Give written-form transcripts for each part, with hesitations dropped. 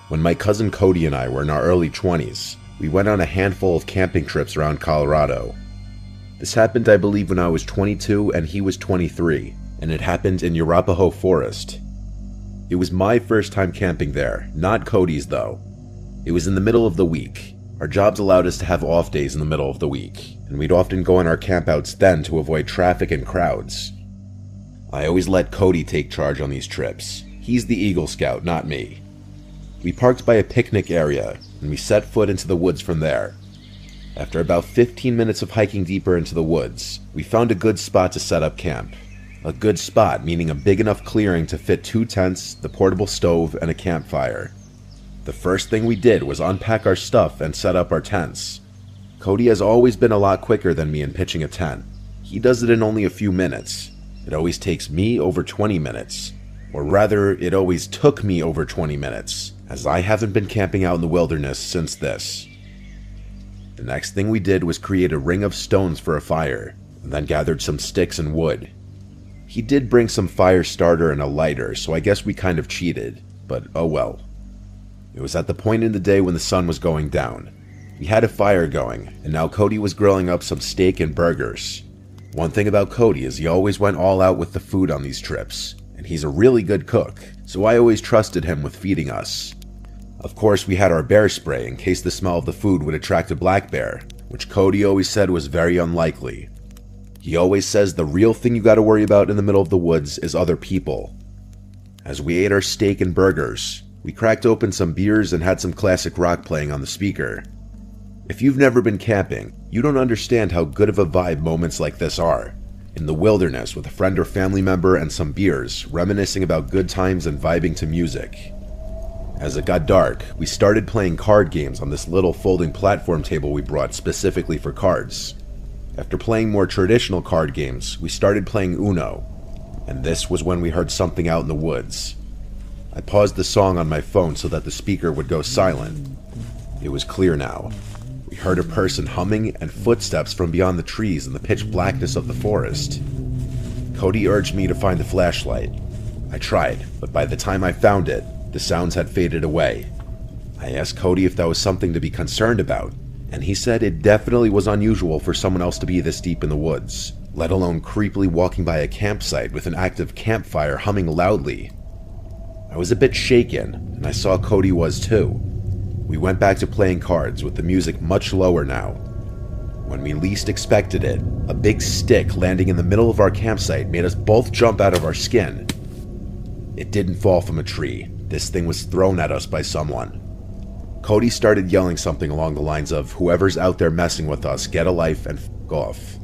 When my cousin Cody and I were in our early 20s, we went on a handful of camping trips around Colorado. This happened, I believe, when I was 22 and he was 23, and it happened in Arapahoe Forest. It was my first time camping there, not Cody's though. It was in the middle of the week. Our jobs allowed us to have off days in the middle of the week, and we'd often go on our campouts then to avoid traffic and crowds. I always let Cody take charge on these trips. He's the Eagle Scout, not me. We parked by a picnic area, and we set foot into the woods from there. After about 15 minutes of hiking deeper into the woods, we found a good spot to set up camp. A good spot meaning a big enough clearing to fit 2 tents, the portable stove, and a campfire. The first thing we did was unpack our stuff and set up our tents. Cody has always been a lot quicker than me in pitching a tent. He does it in only a few minutes. It always takes me over 20 minutes. Or rather, it always took me over 20 minutes, as I haven't been camping out in the wilderness since this. The next thing we did was create a ring of stones for a fire, and then gathered some sticks and wood. He did bring some fire starter and a lighter, so I guess we kind of cheated, but oh well. It was at the point in the day when the sun was going down. We had a fire going, and now Cody was grilling up some steak and burgers. One thing about Cody is he always went all out with the food on these trips, and he's a really good cook, so I always trusted him with feeding us. Of course, we had our bear spray in case the smell of the food would attract a black bear, which Cody always said was very unlikely. He always says the real thing you gotta worry about in the middle of the woods is other people. As we ate our steak and burgers, we cracked open some beers and had some classic rock playing on the speaker. If you've never been camping, you don't understand how good of a vibe moments like this are. In the wilderness with a friend or family member and some beers, reminiscing about good times and vibing to music. As it got dark, we started playing card games on this little folding platform table we brought specifically for cards. After playing more traditional card games, we started playing Uno, and this was when we heard something out in the woods. I paused the song on my phone so that the speaker would go silent. It was clear now. We heard a person humming and footsteps from beyond the trees in the pitch blackness of the forest. Cody urged me to find the flashlight. I tried, but by the time I found it, the sounds had faded away. I asked Cody if that was something to be concerned about, and he said it definitely was unusual for someone else to be this deep in the woods, let alone creepily walking by a campsite with an active campfire humming loudly. I was a bit shaken, and I saw Cody was too. We went back to playing cards with the music much lower now. When we least expected it, a big stick landing in the middle of our campsite made us both jump out of our skin. It didn't fall from a tree. This thing was thrown at us by someone. Cody started yelling something along the lines of, "Whoever's out there messing with us, get a life and f*** off."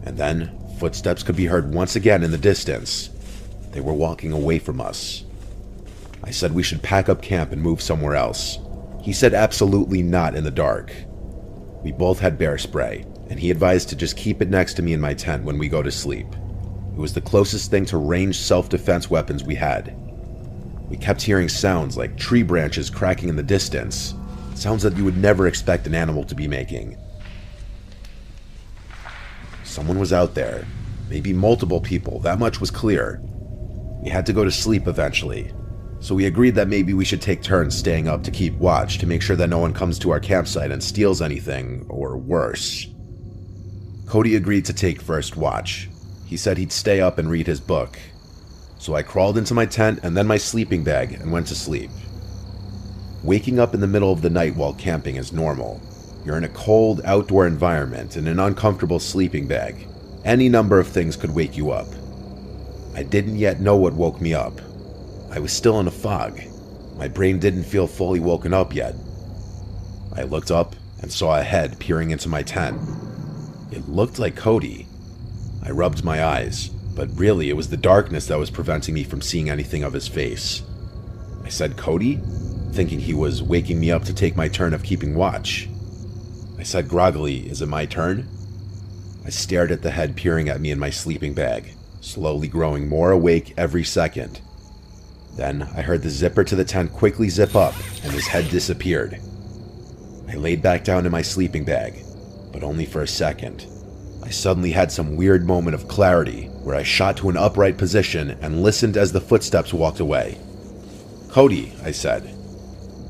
And then, footsteps could be heard once again in the distance. They were walking away from us. I said we should pack up camp and move somewhere else. He said absolutely not in the dark. We both had bear spray, and he advised to just keep it next to me in my tent when we go to sleep. It was the closest thing to ranged self-defense weapons we had. We kept hearing sounds like tree branches cracking in the distance, sounds that you would never expect an animal to be making. Someone was out there, maybe multiple people, that much was clear. We had to go to sleep eventually, so we agreed that maybe we should take turns staying up to keep watch to make sure that no one comes to our campsite and steals anything, or worse. Cody agreed to take first watch. He said he'd stay up and read his book. So I crawled into my tent and then my sleeping bag and went to sleep. Waking up in the middle of the night while camping is normal. You're in a cold, outdoor environment in an uncomfortable sleeping bag. Any number of things could wake you up. I didn't yet know what woke me up. I was still in a fog. My brain didn't feel fully woken up yet. I looked up and saw a head peering into my tent. It looked like Cody. I rubbed my eyes, but really it was the darkness that was preventing me from seeing anything of his face. I said, "Cody?" thinking he was waking me up to take my turn of keeping watch. I said groggily, "Is it my turn?" I stared at the head peering at me in my sleeping bag, slowly growing more awake every second. Then I heard the zipper to the tent quickly zip up, and his head disappeared. I laid back down in my sleeping bag, but only for a second. I suddenly had some weird moment of clarity where I shot to an upright position and listened as the footsteps walked away. "Cody," I said.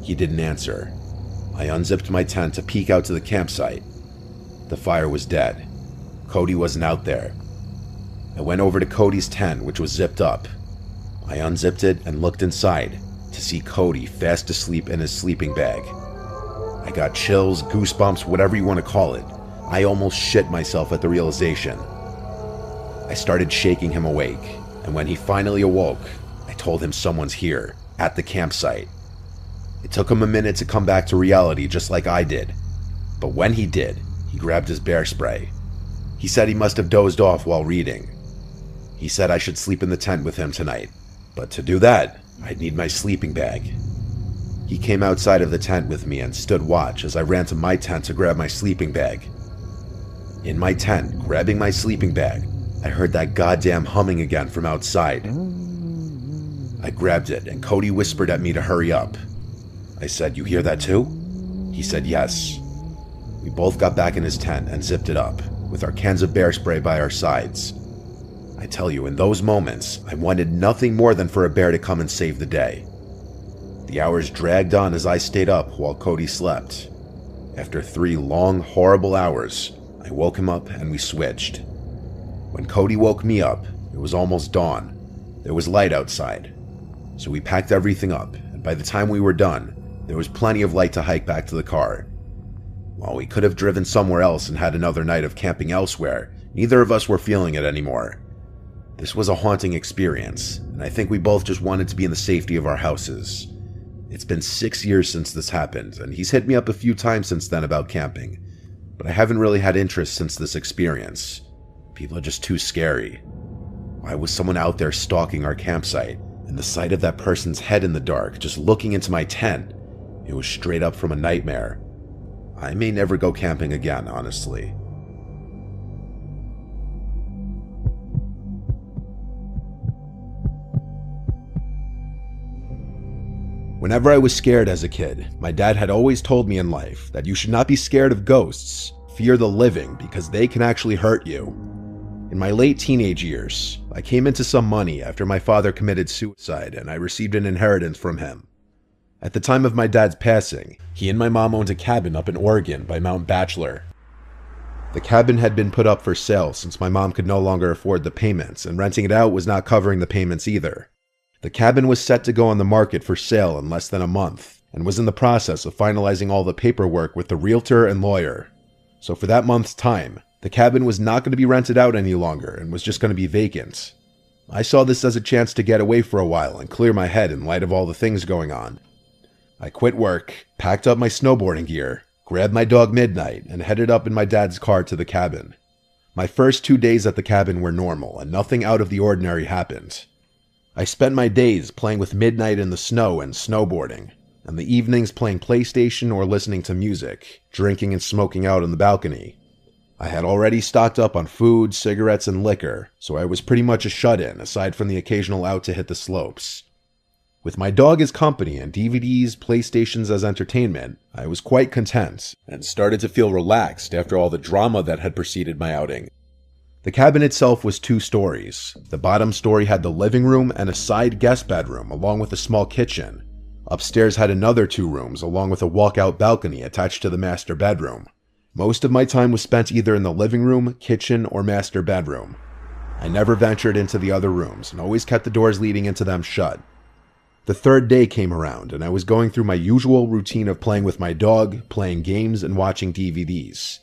He didn't answer. I unzipped my tent to peek out to the campsite. The fire was dead. Cody wasn't out there. I went over to Cody's tent, which was zipped up. I unzipped it and looked inside to see Cody fast asleep in his sleeping bag. I got chills, goosebumps, whatever you want to call it. I almost shit myself at the realization. I started shaking him awake, and when he finally awoke, I told him someone's here, at the campsite. It took him a minute to come back to reality just like I did, but when he did, he grabbed his bear spray. He said he must have dozed off while reading. He said I should sleep in the tent with him tonight, but to do that, I'd need my sleeping bag. He came outside of the tent with me and stood watch as I ran to my tent to grab my sleeping bag. In my tent, grabbing my sleeping bag, I heard that goddamn humming again from outside. I grabbed it and Cody whispered at me to hurry up. I said, "You hear that too?" He said yes. We both got back in his tent and zipped it up, with our cans of bear spray by our sides. I tell you, in those moments, I wanted nothing more than for a bear to come and save the day. The hours dragged on as I stayed up while Cody slept. After 3 long, horrible hours, I woke him up and we switched. When Cody woke me up, it was almost dawn. There was light outside. So we packed everything up, and by the time we were done, there was plenty of light to hike back to the car. While we could have driven somewhere else and had another night of camping elsewhere, neither of us were feeling it anymore. This was a haunting experience, and I think we both just wanted to be in the safety of our houses. It's been 6 years since this happened, and he's hit me up a few times since then about camping, but I haven't really had interest since this experience. People are just too scary. Why was someone out there stalking our campsite? And the sight of that person's head in the dark, just looking into my tent, it was straight up from a nightmare. I may never go camping again, honestly. Whenever I was scared as a kid, my dad had always told me in life that you should not be scared of ghosts, fear the living because they can actually hurt you. In my late teenage years, I came into some money after my father committed suicide and I received an inheritance from him. At the time of my dad's passing, he and my mom owned a cabin up in Oregon by Mount Bachelor. The cabin had been put up for sale since my mom could no longer afford the payments, and renting it out was not covering the payments either. The cabin was set to go on the market for sale in less than a month, and was in the process of finalizing all the paperwork with the realtor and lawyer. So for that month's time, the cabin was not going to be rented out any longer and was just going to be vacant. I saw this as a chance to get away for a while and clear my head in light of all the things going on. I quit work, packed up my snowboarding gear, grabbed my dog Midnight, and headed up in my dad's car to the cabin. My first 2 days at the cabin were normal and nothing out of the ordinary happened. I spent my days playing with Midnight in the snow and snowboarding, and the evenings playing PlayStation or listening to music, drinking and smoking out on the balcony. I had already stocked up on food, cigarettes, and liquor, so I was pretty much a shut-in aside from the occasional out to hit the slopes. With my dog as company and DVDs, PlayStations as entertainment, I was quite content and started to feel relaxed after all the drama that had preceded my outing. The cabin itself was 2 stories. The bottom story had the living room and a side guest bedroom along with a small kitchen. Upstairs had another 2 rooms along with a walkout balcony attached to the master bedroom. Most of my time was spent either in the living room, kitchen, or master bedroom. I never ventured into the other rooms and always kept the doors leading into them shut. The 3rd day came around and I was going through my usual routine of playing with my dog, playing games, and watching DVDs.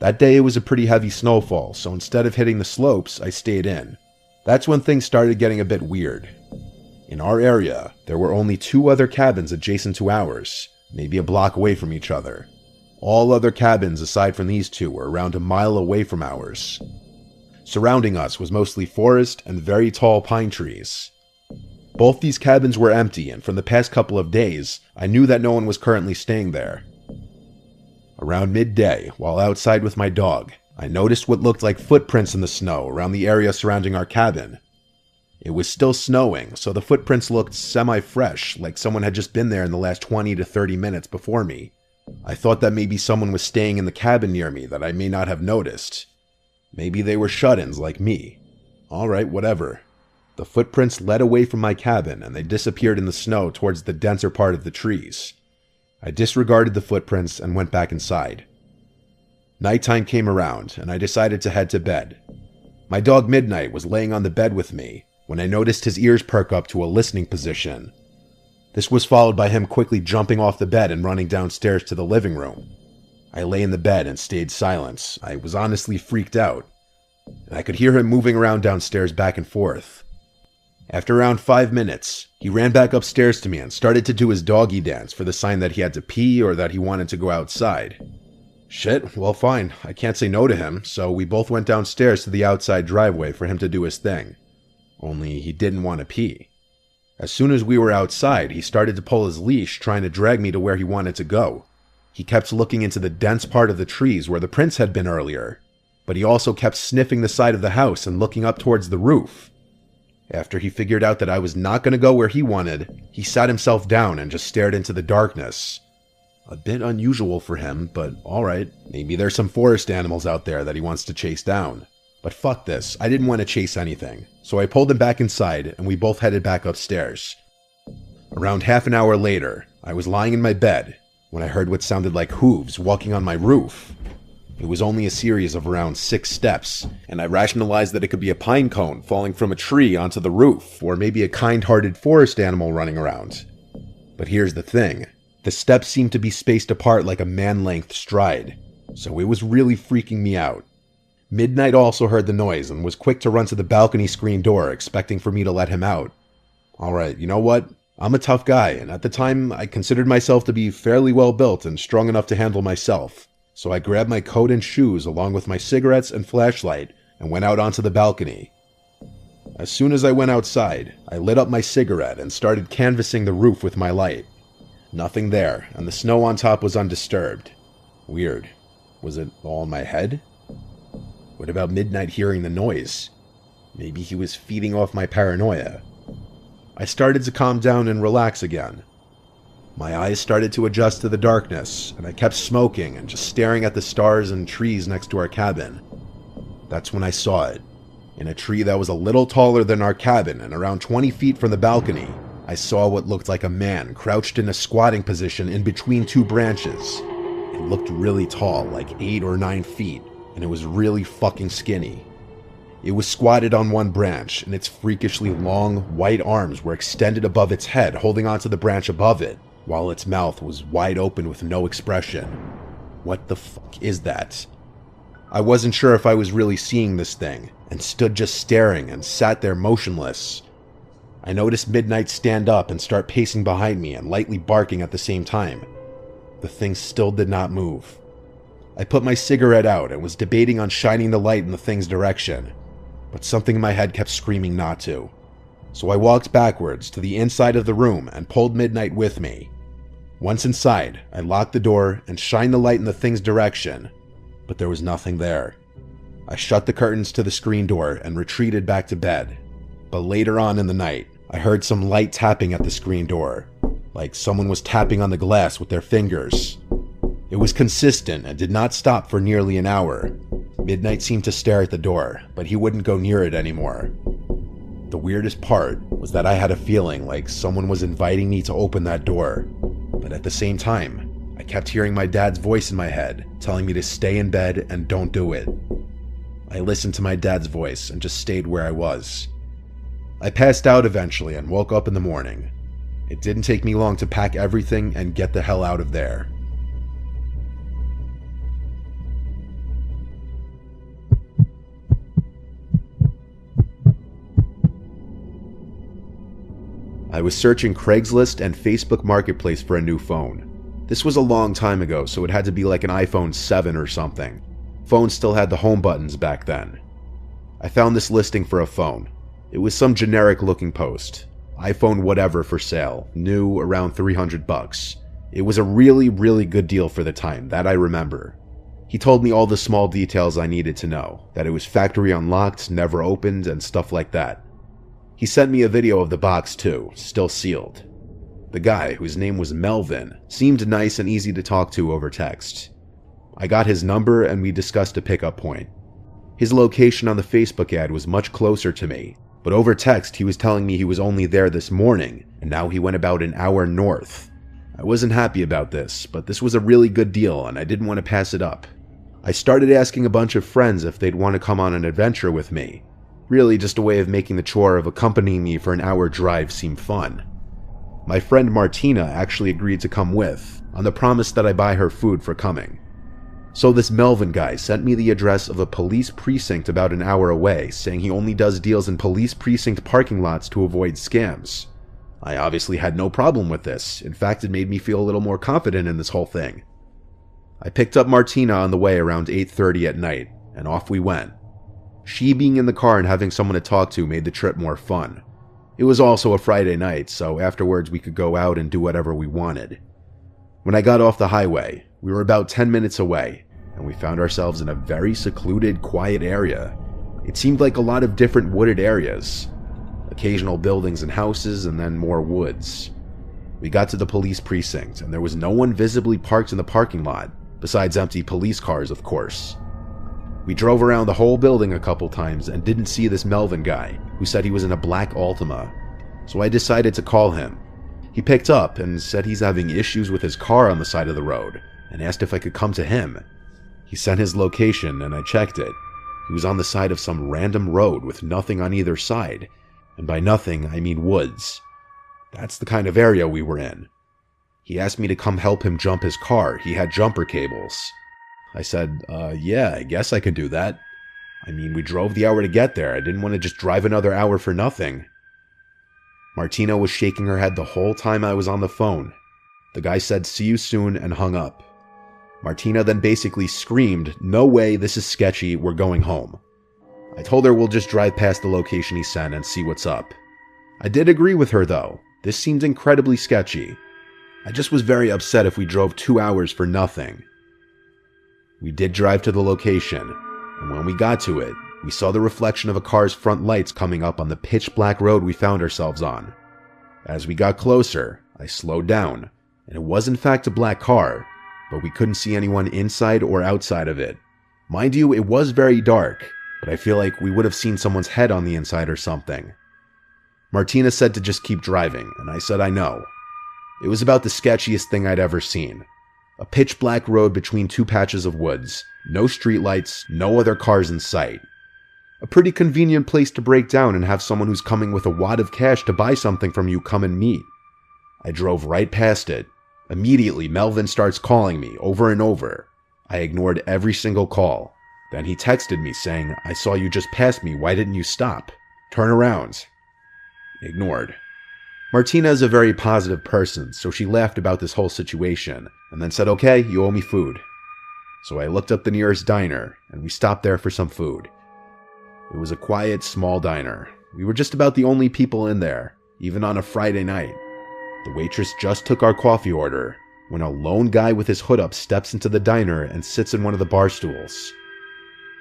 That day it was a pretty heavy snowfall, so instead of hitting the slopes, I stayed in. That's when things started getting a bit weird. In our area, there were only 2 other cabins adjacent to ours, maybe a block away from each other. All other cabins aside from these 2 were around a mile away from ours. Surrounding us was mostly forest and very tall pine trees. Both these cabins were empty, and from the past couple of days, I knew that no one was currently staying there. Around midday, while outside with my dog, I noticed what looked like footprints in the snow around the area surrounding our cabin. It was still snowing, so the footprints looked semi-fresh, like someone had just been there in the last 20 to 30 minutes before me. I thought that maybe someone was staying in the cabin near me that I may not have noticed. Maybe they were shut-ins like me. Alright, whatever. The footprints led away from my cabin and they disappeared in the snow towards the denser part of the trees. I disregarded the footprints and went back inside. Nighttime came around, and I decided to head to bed. My dog Midnight was laying on the bed with me when I noticed his ears perk up to a listening position. This was followed by him quickly jumping off the bed and running downstairs to the living room. I lay in the bed and stayed silent. I was honestly freaked out, and I could hear him moving around downstairs back and forth. After around 5 minutes, he ran back upstairs to me and started to do his doggy dance for the sign that he had to pee or that he wanted to go outside. Shit, well fine, I can't say no to him, so we both went downstairs to the outside driveway for him to do his thing. Only he didn't want to pee. As soon as we were outside, he started to pull his leash, trying to drag me to where he wanted to go. He kept looking into the dense part of the trees where the prints had been earlier, but he also kept sniffing the side of the house and looking up towards the roof. After he figured out that I was not going to go where he wanted, he sat himself down and just stared into the darkness. A bit unusual for him, but alright, maybe there's some forest animals out there that he wants to chase down. But fuck this, I didn't want to chase anything, so I pulled him back inside and we both headed back upstairs. Around half an hour later, I was lying in my bed when I heard what sounded like hooves walking on my roof. It was only a series of around 6 steps, and I rationalized that it could be a pine cone falling from a tree onto the roof, or maybe a kind-hearted forest animal running around. But here's the thing. The steps seemed to be spaced apart like a man-length stride, so it was really freaking me out. Midnight also heard the noise and was quick to run to the balcony screen door, expecting for me to let him out. Alright, you know what? I'm a tough guy, and at the time, I considered myself to be fairly well built and strong enough to handle myself. So I grabbed my coat and shoes along with my cigarettes and flashlight and went out onto the balcony. As soon as I went outside, I lit up my cigarette and started canvassing the roof with my light. Nothing there, and the snow on top was undisturbed. Weird. Was it all in my head? What about Midnight hearing the noise? Maybe he was feeding off my paranoia. I started to calm down and relax again. My eyes started to adjust to the darkness, and I kept smoking and just staring at the stars and trees next to our cabin. That's when I saw it. In a tree that was a little taller than our cabin and around 20 feet from the balcony, I saw what looked like a man crouched in a squatting position in between 2 branches. It looked really tall, like 8 or 9 feet, and it was really fucking skinny. It was squatted on one branch, and its freakishly long, white arms were extended above its head, holding onto the branch above it, while its mouth was wide open with no expression. What the fuck is that? I wasn't sure if I was really seeing this thing, and stood just staring and sat there motionless. I noticed Midnight stand up and start pacing behind me and lightly barking at the same time. The thing still did not move. I put my cigarette out and was debating on shining the light in the thing's direction, but something in my head kept screaming not to. So I walked backwards to the inside of the room and pulled Midnight with me. Once inside, I locked the door and shined the light in the thing's direction, but there was nothing there. I shut the curtains to the screen door and retreated back to bed. But later on in the night, I heard some light tapping at the screen door, like someone was tapping on the glass with their fingers. It was consistent and did not stop for nearly an hour. Midnight seemed to stare at the door, but he wouldn't go near it anymore. The weirdest part was that I had a feeling like someone was inviting me to open that door, but at the same time, I kept hearing my dad's voice in my head, telling me to stay in bed and don't do it. I listened to my dad's voice and just stayed where I was. I passed out eventually and woke up in the morning. It didn't take me long to pack everything and get the hell out of there. I was searching Craigslist and Facebook Marketplace for a new phone. This was a long time ago, so it had to be like an iPhone 7 or something. Phones still had the home buttons back then. I found this listing for a phone. It was some generic looking post. iPhone whatever for sale, new, around $300. It was a really, really good deal for the time, that I remember. He told me all the small details I needed to know, that it was factory unlocked, never opened, and stuff like that. He sent me a video of the box too, still sealed. The guy, whose name was Melvin, seemed nice and easy to talk to over text. I got his number and we discussed a pickup point. His location on the Facebook ad was much closer to me, but over text he was telling me he was only there this morning, and now he went about an hour north. I wasn't happy about this, but this was a really good deal and I didn't want to pass it up. I started asking a bunch of friends if they'd want to come on an adventure with me. Really just a way of making the chore of accompanying me for an hour drive seem fun. My friend Martina actually agreed to come with, on the promise that I buy her food for coming. So this Melvin guy sent me the address of a police precinct about an hour away, saying he only does deals in police precinct parking lots to avoid scams. I obviously had no problem with this. In fact, it made me feel a little more confident in this whole thing. I picked up Martina on the way around 8:30 at night, and off we went. She being in the car and having someone to talk to made the trip more fun. It was also a Friday night, so afterwards we could go out and do whatever we wanted. When I got off the highway, we were about 10 minutes away, and we found ourselves in a very secluded, quiet area. It seemed like a lot of different wooded areas. Occasional buildings and houses, and then more woods. We got to the police precinct, and there was no one visibly parked in the parking lot, besides empty police cars, of course. We drove around the whole building a couple times and didn't see this Melvin guy, who said he was in a black Altima, so I decided to call him. He picked up and said he's having issues with his car on the side of the road, and asked if I could come to him. He sent his location and I checked it. He was on the side of some random road with nothing on either side, and by nothing I mean woods. That's the kind of area we were in. He asked me to come help him jump his car. He had jumper cables. I said, yeah, I guess I can do that. I mean, we drove the hour to get there. I didn't want to just drive another hour for nothing. Martina was shaking her head the whole time I was on the phone. The guy said, see you soon, and hung up. Martina then basically screamed, no way, this is sketchy, we're going home. I told her we'll just drive past the location he sent and see what's up. I did agree with her though. This seemed incredibly sketchy. I just was very upset if we drove 2 hours for nothing. We did drive to the location, and when we got to it, we saw the reflection of a car's front lights coming up on the pitch black road we found ourselves on. As we got closer, I slowed down, and it was in fact a black car, but we couldn't see anyone inside or outside of it. Mind you, it was very dark, but I feel like we would have seen someone's head on the inside or something. Martina said to just keep driving, and I said I know. It was about the sketchiest thing I'd ever seen. A pitch black road between two patches of woods, no streetlights, no other cars in sight. A pretty convenient place to break down and have someone who's coming with a wad of cash to buy something from you come and meet. I drove right past it. Immediately, Melvin starts calling me over and over. I ignored every single call. Then he texted me saying, I saw you just pass me, why didn't you stop? Turn around. Ignored. Martina is a very positive person, so she laughed about this whole situation, and then said, okay, you owe me food. So I looked up the nearest diner, and we stopped there for some food. It was a quiet, small diner. We were just about the only people in there, even on a Friday night. The waitress just took our coffee order, when a lone guy with his hood up steps into the diner and sits in one of the bar stools.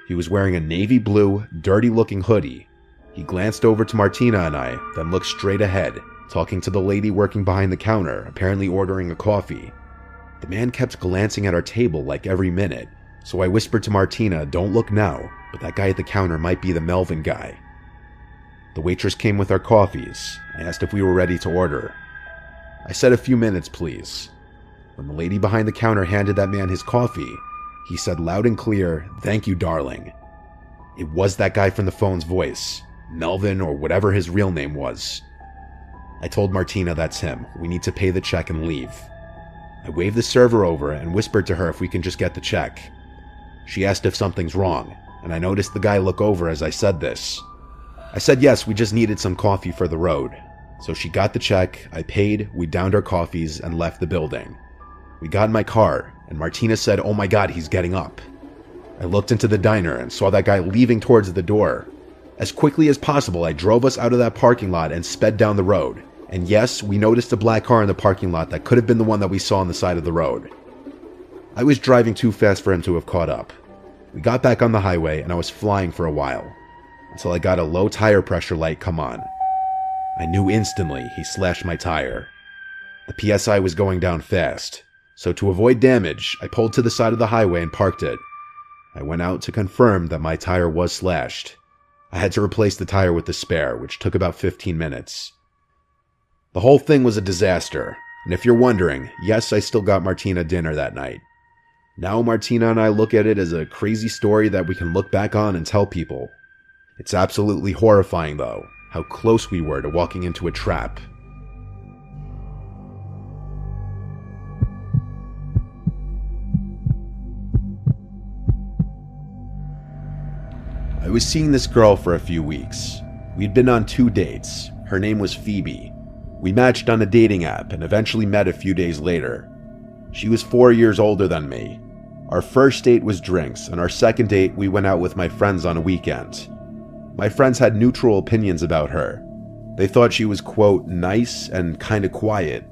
He was wearing a navy blue, dirty-looking hoodie. He glanced over to Martina and I, then looked straight ahead, talking to the lady working behind the counter, apparently ordering a coffee. The man kept glancing at our table like every minute, so I whispered to Martina, don't look now, but that guy at the counter might be the Melvin guy. The waitress came with our coffees. I asked if we were ready to order. I said a few minutes, please. When the lady behind the counter handed that man his coffee, he said loud and clear, thank you, darling. It was that guy from the phone's voice, Melvin or whatever his real name was. I told Martina that's him. We need to pay the check and leave. I waved the server over and whispered to her if we can just get the check. She asked if something's wrong, and I noticed the guy look over as I said this. I said yes, we just needed some coffee for the road. So she got the check, I paid, we downed our coffees, and left the building. We got in my car, and Martina said, oh my god, he's getting up. I looked into the diner and saw that guy leaving towards the door. As quickly as possible, I drove us out of that parking lot and sped down the road. And yes, we noticed a black car in the parking lot that could have been the one that we saw on the side of the road. I was driving too fast for him to have caught up. We got back on the highway and I was flying for a while, until I got a low tire pressure light come on. I knew instantly he slashed my tire. The PSI was going down fast, so to avoid damage, I pulled to the side of the highway and parked it. I went out to confirm that my tire was slashed. I had to replace the tire with the spare, which took about 15 minutes. The whole thing was a disaster. And if you're wondering, yes, I still got Martina dinner that night. Now Martina and I look at it as a crazy story that we can look back on and tell people. It's absolutely horrifying, though, how close we were to walking into a trap. I was seeing this girl for a few weeks. We'd been on 2 dates. Her name was Phoebe. We matched on a dating app and eventually met a few days later. She was 4 years older than me. Our first date was drinks, and our second date we went out with my friends on a weekend. My friends had neutral opinions about her. They thought she was, quote, nice and kinda quiet.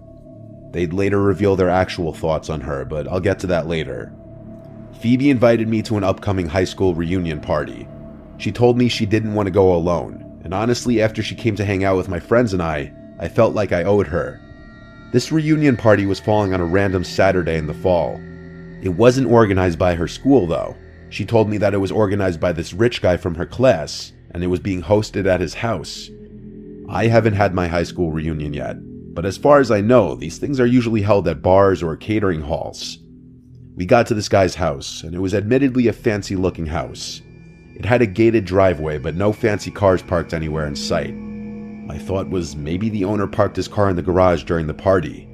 They'd later reveal their actual thoughts on her, but I'll get to that later. Phoebe invited me to an upcoming high school reunion party. She told me she didn't want to go alone, and honestly, after she came to hang out with my friends and I felt like I owed her. This reunion party was falling on a random Saturday in the fall. It wasn't organized by her school, though. She told me that it was organized by this rich guy from her class, and it was being hosted at his house. I haven't had my high school reunion yet, but as far as I know, these things are usually held at bars or catering halls. We got to this guy's house, and it was admittedly a fancy-looking house. It had a gated driveway, but no fancy cars parked anywhere in sight. My thought was maybe the owner parked his car in the garage during the party.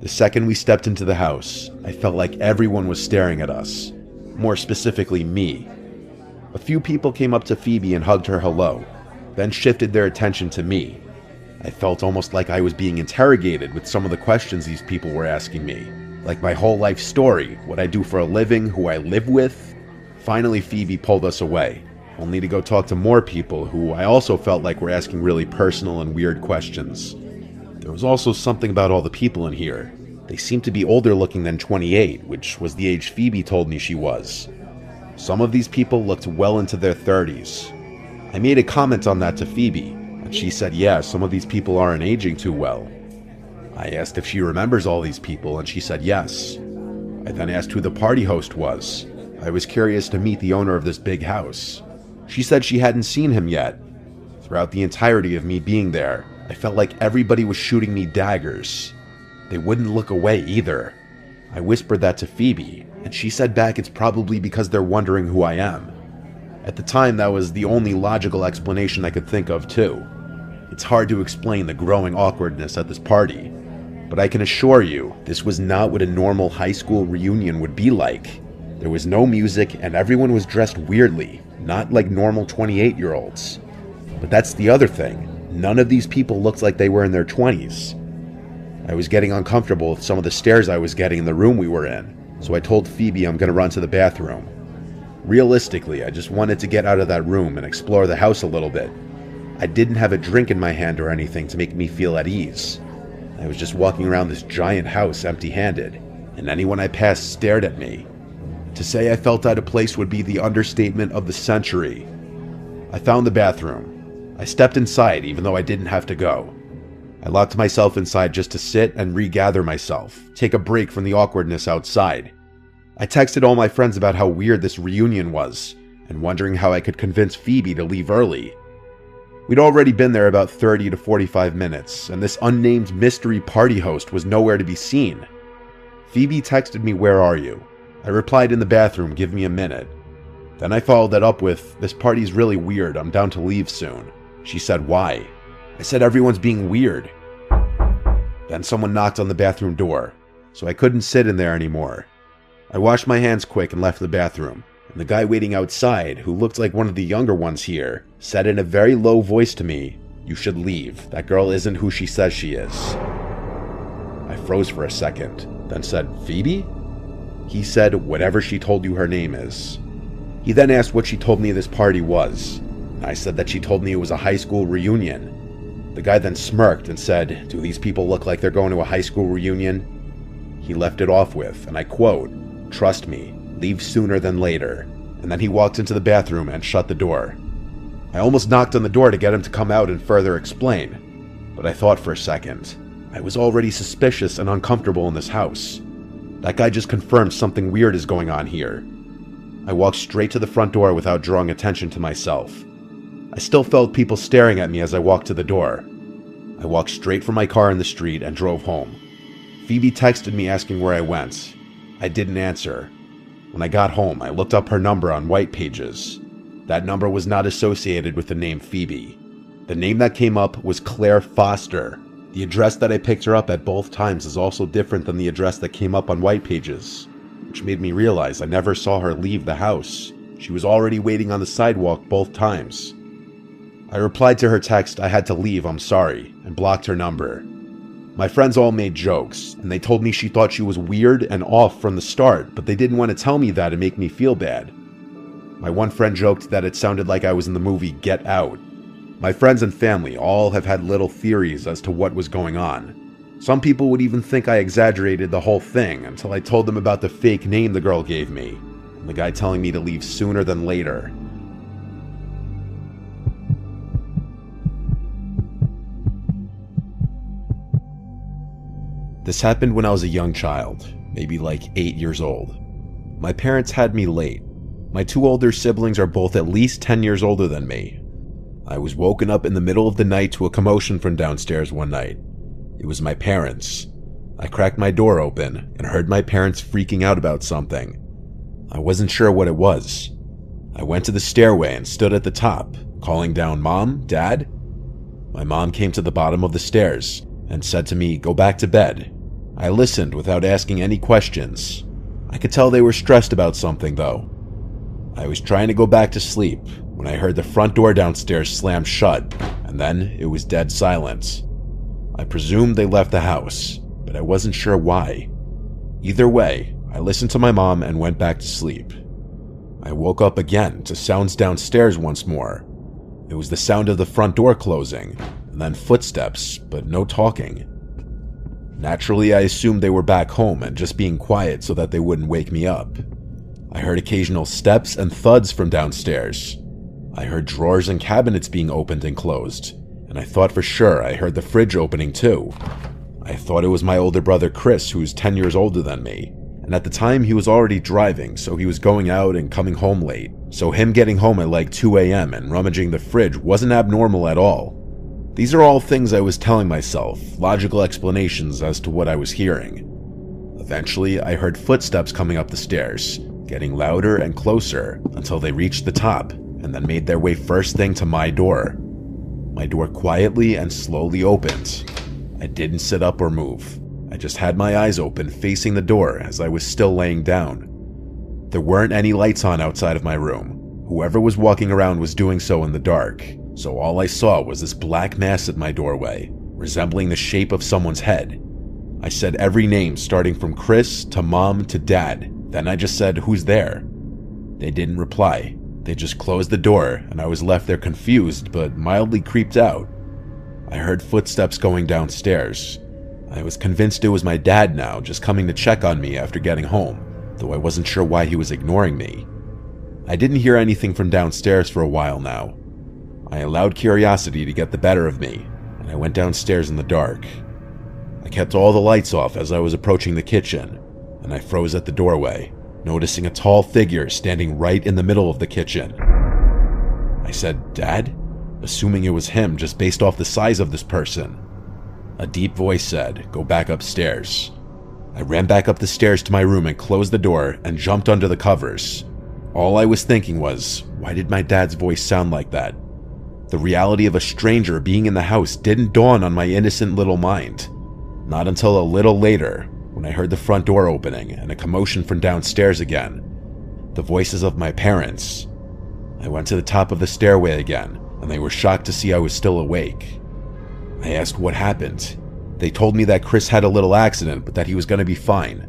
The second we stepped into the house, I felt like everyone was staring at us. More specifically, me. A few people came up to Phoebe and hugged her hello, then shifted their attention to me. I felt almost like I was being interrogated with some of the questions these people were asking me. Like my whole life story, what I do for a living, who I live with. Finally, Phoebe pulled us away, only to go talk to more people who I also felt like were asking really personal and weird questions. There was also something about all the people in here. They seemed to be older looking than 28, which was the age Phoebe told me she was. Some of these people looked well into their 30s. I made a comment on that to Phoebe, and she said, yeah, some of these people aren't aging too well. I asked if she remembers all these people, and she said yes. I then asked who the party host was. I was curious to meet the owner of this big house. She said she hadn't seen him yet. Throughout the entirety of me being there, I felt like everybody was shooting me daggers. They wouldn't look away either. I whispered that to Phoebe, and she said back it's probably because they're wondering who I am. At the time, that was the only logical explanation I could think of, too. It's hard to explain the growing awkwardness at this party, but I can assure you, this was not what a normal high school reunion would be like. There was no music, and everyone was dressed weirdly, not like normal 28-year-olds. But that's the other thing. None of these people looked like they were in their 20s. I was getting uncomfortable with some of the stares I was getting in the room we were in, so I told Phoebe I'm going to run to the bathroom. Realistically, I just wanted to get out of that room and explore the house a little bit. I didn't have a drink in my hand or anything to make me feel at ease. I was just walking around this giant house empty-handed, and anyone I passed stared at me. To say I felt out of place would be the understatement of the century. I found the bathroom. I stepped inside even though I didn't have to go. I locked myself inside just to sit and regather myself, take a break from the awkwardness outside. I texted all my friends about how weird this reunion was, and wondering how I could convince Phoebe to leave early. We'd already been there about 30 to 45 minutes, and this unnamed mystery party host was nowhere to be seen. Phoebe texted me, "Where are you?" I replied, "In the bathroom, give me a minute." Then I followed that up with, "This party's really weird, I'm down to leave soon." She said, "Why?" I said, "Everyone's being weird." Then someone knocked on the bathroom door, so I couldn't sit in there anymore. I washed my hands quick and left the bathroom, and the guy waiting outside, who looked like one of the younger ones here, said in a very low voice to me, "You should leave. That girl isn't who she says she is." I froze for a second, then said, "Phoebe?" He said, "Whatever she told you her name is." He then asked what she told me this party was. I said that she told me it was a high school reunion. The guy then smirked and said, "Do these people look like they're going to a high school reunion?" He left it off with, and I quote, "Trust me, leave sooner than later." And then he walked into the bathroom and shut the door. I almost knocked on the door to get him to come out and further explain, but I thought for a second. I was already suspicious and uncomfortable in this house. That guy just confirmed something weird is going on here. I walked straight to the front door without drawing attention to myself. I still felt people staring at me as I walked to the door. I walked straight from my car in the street and drove home. Phoebe texted me asking where I went. I didn't answer. When I got home, I looked up her number on White Pages. That number was not associated with the name Phoebe. The name that came up was Claire Foster. The address that I picked her up at both times is also different than the address that came up on White Pages, which made me realize I never saw her leave the house. She was already waiting on the sidewalk both times. I replied to her text, "I had to leave, I'm sorry," and blocked her number. My friends all made jokes, and they told me she thought she was weird and off from the start, but they didn't want to tell me that and make me feel bad. My one friend joked that it sounded like I was in the movie Get Out. My friends and family all have had little theories as to what was going on. Some people would even think I exaggerated the whole thing until I told them about the fake name the girl gave me, and the guy telling me to leave sooner than later. This happened when I was a young child, maybe like 8 years old. My parents had me late. My 2 older siblings are both at least 10 years older than me. I was woken up in the middle of the night to a commotion from downstairs one night. It was my parents. I cracked my door open and heard my parents freaking out about something. I wasn't sure what it was. I went to the stairway and stood at the top, calling down, "Mom? Dad?" My mom came to the bottom of the stairs and said to me, "Go back to bed." I listened without asking any questions. I could tell they were stressed about something, though. I was trying to go back to sleep when I heard the front door downstairs slam shut, and then it was dead silence. I presumed they left the house, but I wasn't sure why. Either way, I listened to my mom and went back to sleep. I woke up again to sounds downstairs once more. It was the sound of the front door closing, and then footsteps, but no talking. Naturally, I assumed they were back home and just being quiet so that they wouldn't wake me up. I heard occasional steps and thuds from downstairs. I heard drawers and cabinets being opened and closed, and I thought for sure I heard the fridge opening too. I thought it was my older brother Chris, who's 10 years older than me, and at the time he was already driving, so he was going out and coming home late. So him getting home at like 2 a.m. and rummaging the fridge wasn't abnormal at all. These are all things I was telling myself, logical explanations as to what I was hearing. Eventually, I heard footsteps coming up the stairs, getting louder and closer until they reached the top, and then made their way first thing to my door. My door quietly and slowly opened. I didn't sit up or move. I just had my eyes open facing the door as I was still laying down. There weren't any lights on outside of my room. Whoever was walking around was doing so in the dark, so all I saw was this black mass at my doorway, resembling the shape of someone's head. I said every name starting from Chris to Mom to Dad. Then I just said, "Who's there?" They didn't reply. They just closed the door, and I was left there confused but mildly creeped out. I heard footsteps going downstairs. I was convinced it was my dad now, just coming to check on me after getting home, though I wasn't sure why he was ignoring me. I didn't hear anything from downstairs for a while now. I allowed curiosity to get the better of me, and I went downstairs in the dark. I kept all the lights off as I was approaching the kitchen, and I froze at the doorway, noticing a tall figure standing right in the middle of the kitchen. I said, "Dad?" assuming it was him just based off the size of this person. A deep voice said, "Go back upstairs." I ran back up the stairs to my room and closed the door and jumped under the covers. All I was thinking was, why did my dad's voice sound like that? The reality of a stranger being in the house didn't dawn on my innocent little mind. Not until a little later, when I heard the front door opening and a commotion from downstairs again. The voices of my parents. I went to the top of the stairway again, and they were shocked to see I was still awake. I asked what happened. They told me that Chris had a little accident, but that he was going to be fine.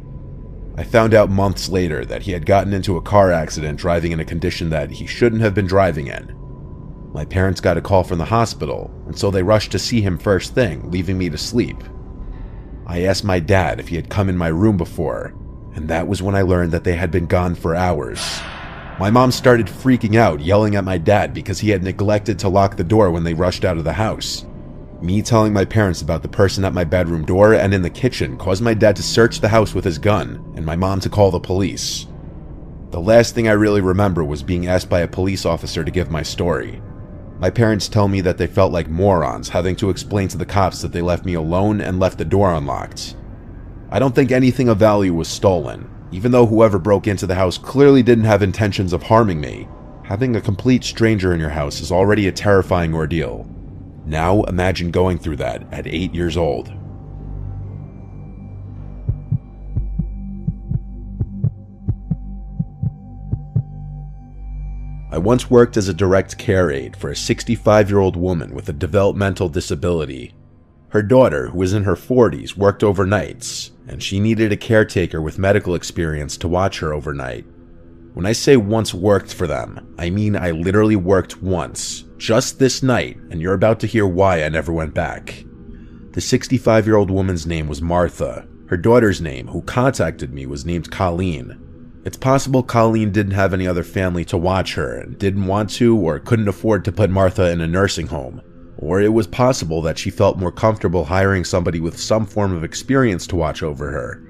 I found out months later that he had gotten into a car accident driving in a condition that he shouldn't have been driving in. My parents got a call from the hospital, and so they rushed to see him first thing, leaving me to sleep. I asked my dad if he had come in my room before, and that was when I learned that they had been gone for hours. My mom started freaking out, yelling at my dad because he had neglected to lock the door when they rushed out of the house. Me telling my parents about the person at my bedroom door and in the kitchen caused my dad to search the house with his gun, and my mom to call the police. The last thing I really remember was being asked by a police officer to give my story. My parents tell me that they felt like morons having to explain to the cops that they left me alone and left the door unlocked. I don't think anything of value was stolen. Even though whoever broke into the house clearly didn't have intentions of harming me, having a complete stranger in your house is already a terrifying ordeal. Now imagine going through that at 8 years old. I once worked as a direct care aide for a 65-year-old woman with a developmental disability. Her daughter, who was in her 40s, worked overnights, and she needed a caretaker with medical experience to watch her overnight. When I say once worked for them, I mean I literally worked once, just this night, and you're about to hear why I never went back. The 65-year-old woman's name was Martha. Her daughter's name, who contacted me, was named Colleen. It's possible Colleen didn't have any other family to watch her and didn't want to or couldn't afford to put Martha in a nursing home. Or it was possible that she felt more comfortable hiring somebody with some form of experience to watch over her.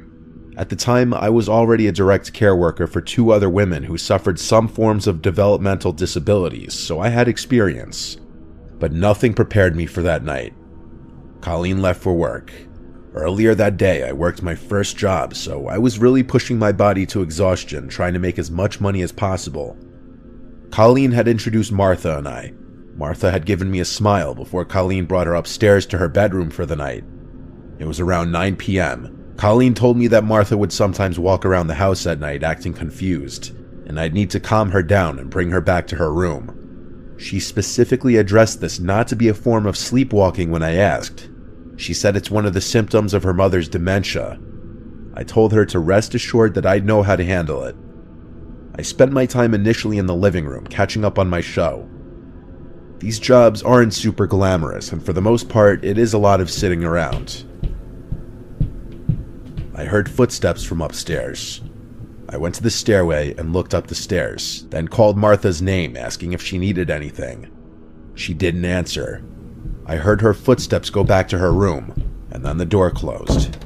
At the time, I was already a direct care worker for 2 other women who suffered some forms of developmental disabilities, so I had experience. But nothing prepared me for that night. Colleen left for work. Earlier that day, I worked my first job, so I was really pushing my body to exhaustion, trying to make as much money as possible. Colleen had introduced Martha and I. Martha had given me a smile before Colleen brought her upstairs to her bedroom for the night. It was around 9 p.m. Colleen told me that Martha would sometimes walk around the house at night acting confused, and I'd need to calm her down and bring her back to her room. She specifically addressed this not to be a form of sleepwalking when I asked. She said it's one of the symptoms of her mother's dementia. I told her to rest assured that I'd know how to handle it. I spent my time initially in the living room catching up on my show. These jobs aren't super glamorous, and for the most part, it is a lot of sitting around. I heard footsteps from upstairs. I went to the stairway and looked up the stairs, then called Martha's name, asking if she needed anything. She didn't answer. I heard her footsteps go back to her room, and then the door closed.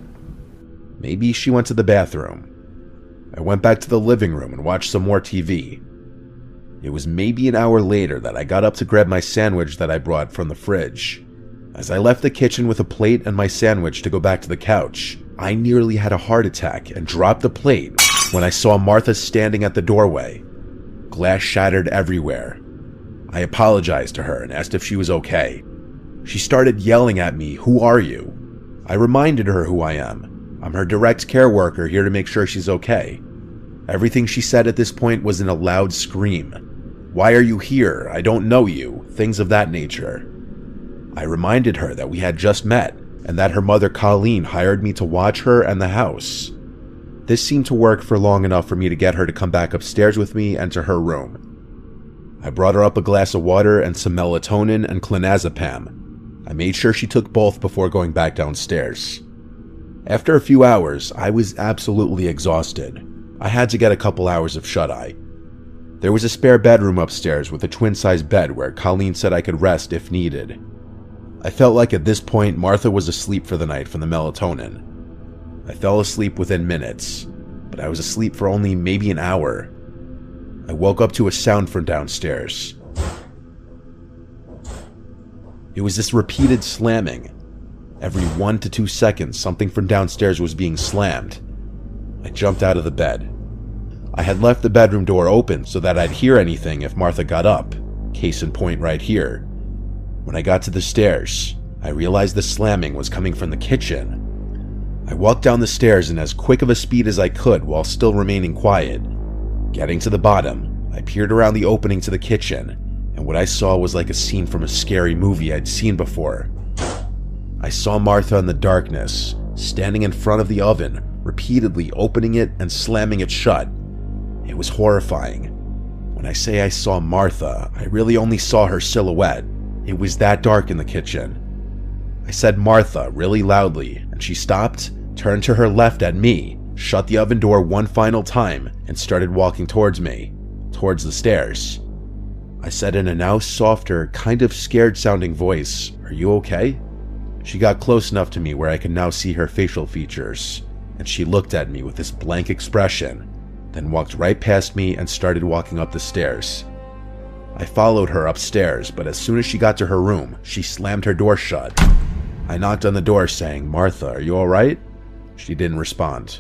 Maybe she went to the bathroom. I went back to the living room and watched some more TV. It was maybe an hour later that I got up to grab my sandwich that I brought from the fridge. As I left the kitchen with a plate and my sandwich to go back to the couch, I nearly had a heart attack and dropped the plate when I saw Martha standing at the doorway. Glass shattered everywhere. I apologized to her and asked if she was okay. She started yelling at me, "Who are you?" I reminded her who I am. I'm her direct care worker here to make sure she's okay. Everything she said at this point was in a loud scream. "Why are you here? I don't know you," things of that nature. I reminded her that we had just met, and that her mother Colleen hired me to watch her and the house. This seemed to work for long enough for me to get her to come back upstairs with me and to her room. I brought her up a glass of water and some melatonin and clonazepam. I made sure she took both before going back downstairs. After a few hours, I was absolutely exhausted. I had to get a couple hours of shut-eye. There was a spare bedroom upstairs with a twin-size bed where Colleen said I could rest if needed. I felt like at this point Martha was asleep for the night from the melatonin. I fell asleep within minutes, but I was asleep for only maybe an hour. I woke up to a sound from downstairs. It was this repeated slamming. Every 1 to 2 seconds, something from downstairs was being slammed. I jumped out of the bed. I had left the bedroom door open so that I'd hear anything if Martha got up. Case in point right here. When I got to the stairs, I realized the slamming was coming from the kitchen. I walked down the stairs in as quick of a speed as I could while still remaining quiet. Getting to the bottom, I peered around the opening to the kitchen, and what I saw was like a scene from a scary movie I'd seen before. I saw Martha in the darkness, standing in front of the oven, repeatedly opening it and slamming it shut. It was horrifying. When I say I saw Martha, I really only saw her silhouette. It was that dark in the kitchen. I said "Martha" really loudly, and she stopped, turned to her left at me, shut the oven door one final time, and started walking towards me, towards the stairs. I said in a now softer, kind of scared-sounding voice, "Are you okay?" She got close enough to me where I could now see her facial features, and she looked at me with this blank expression, then walked right past me and started walking up the stairs. I followed her upstairs, but as soon as she got to her room, she slammed her door shut. I knocked on the door saying, "Martha, are you alright?" She didn't respond.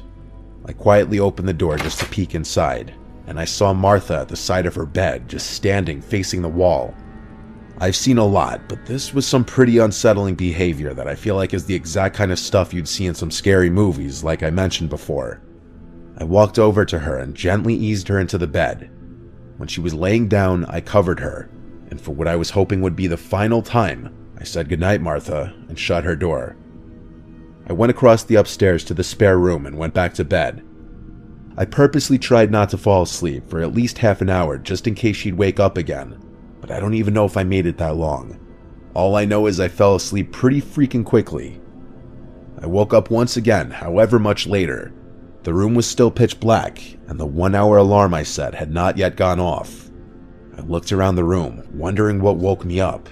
I quietly opened the door just to peek inside, and I saw Martha at the side of her bed, just standing facing the wall. I've seen a lot, but this was some pretty unsettling behavior that I feel like is the exact kind of stuff you'd see in some scary movies, like I mentioned before. I walked over to her and gently eased her into the bed. When she was laying down, I covered her, and for what I was hoping would be the final time, I said goodnight, Martha, and shut her door. I went across the upstairs to the spare room and went back to bed. I purposely tried not to fall asleep for at least half an hour just in case she'd wake up again, but I don't even know if I made it that long. All I know is I fell asleep pretty freaking quickly. I woke up once again, however much later. The room was still pitch black, and the 1-hour alarm I set had not yet gone off. I looked around the room, wondering what woke me up.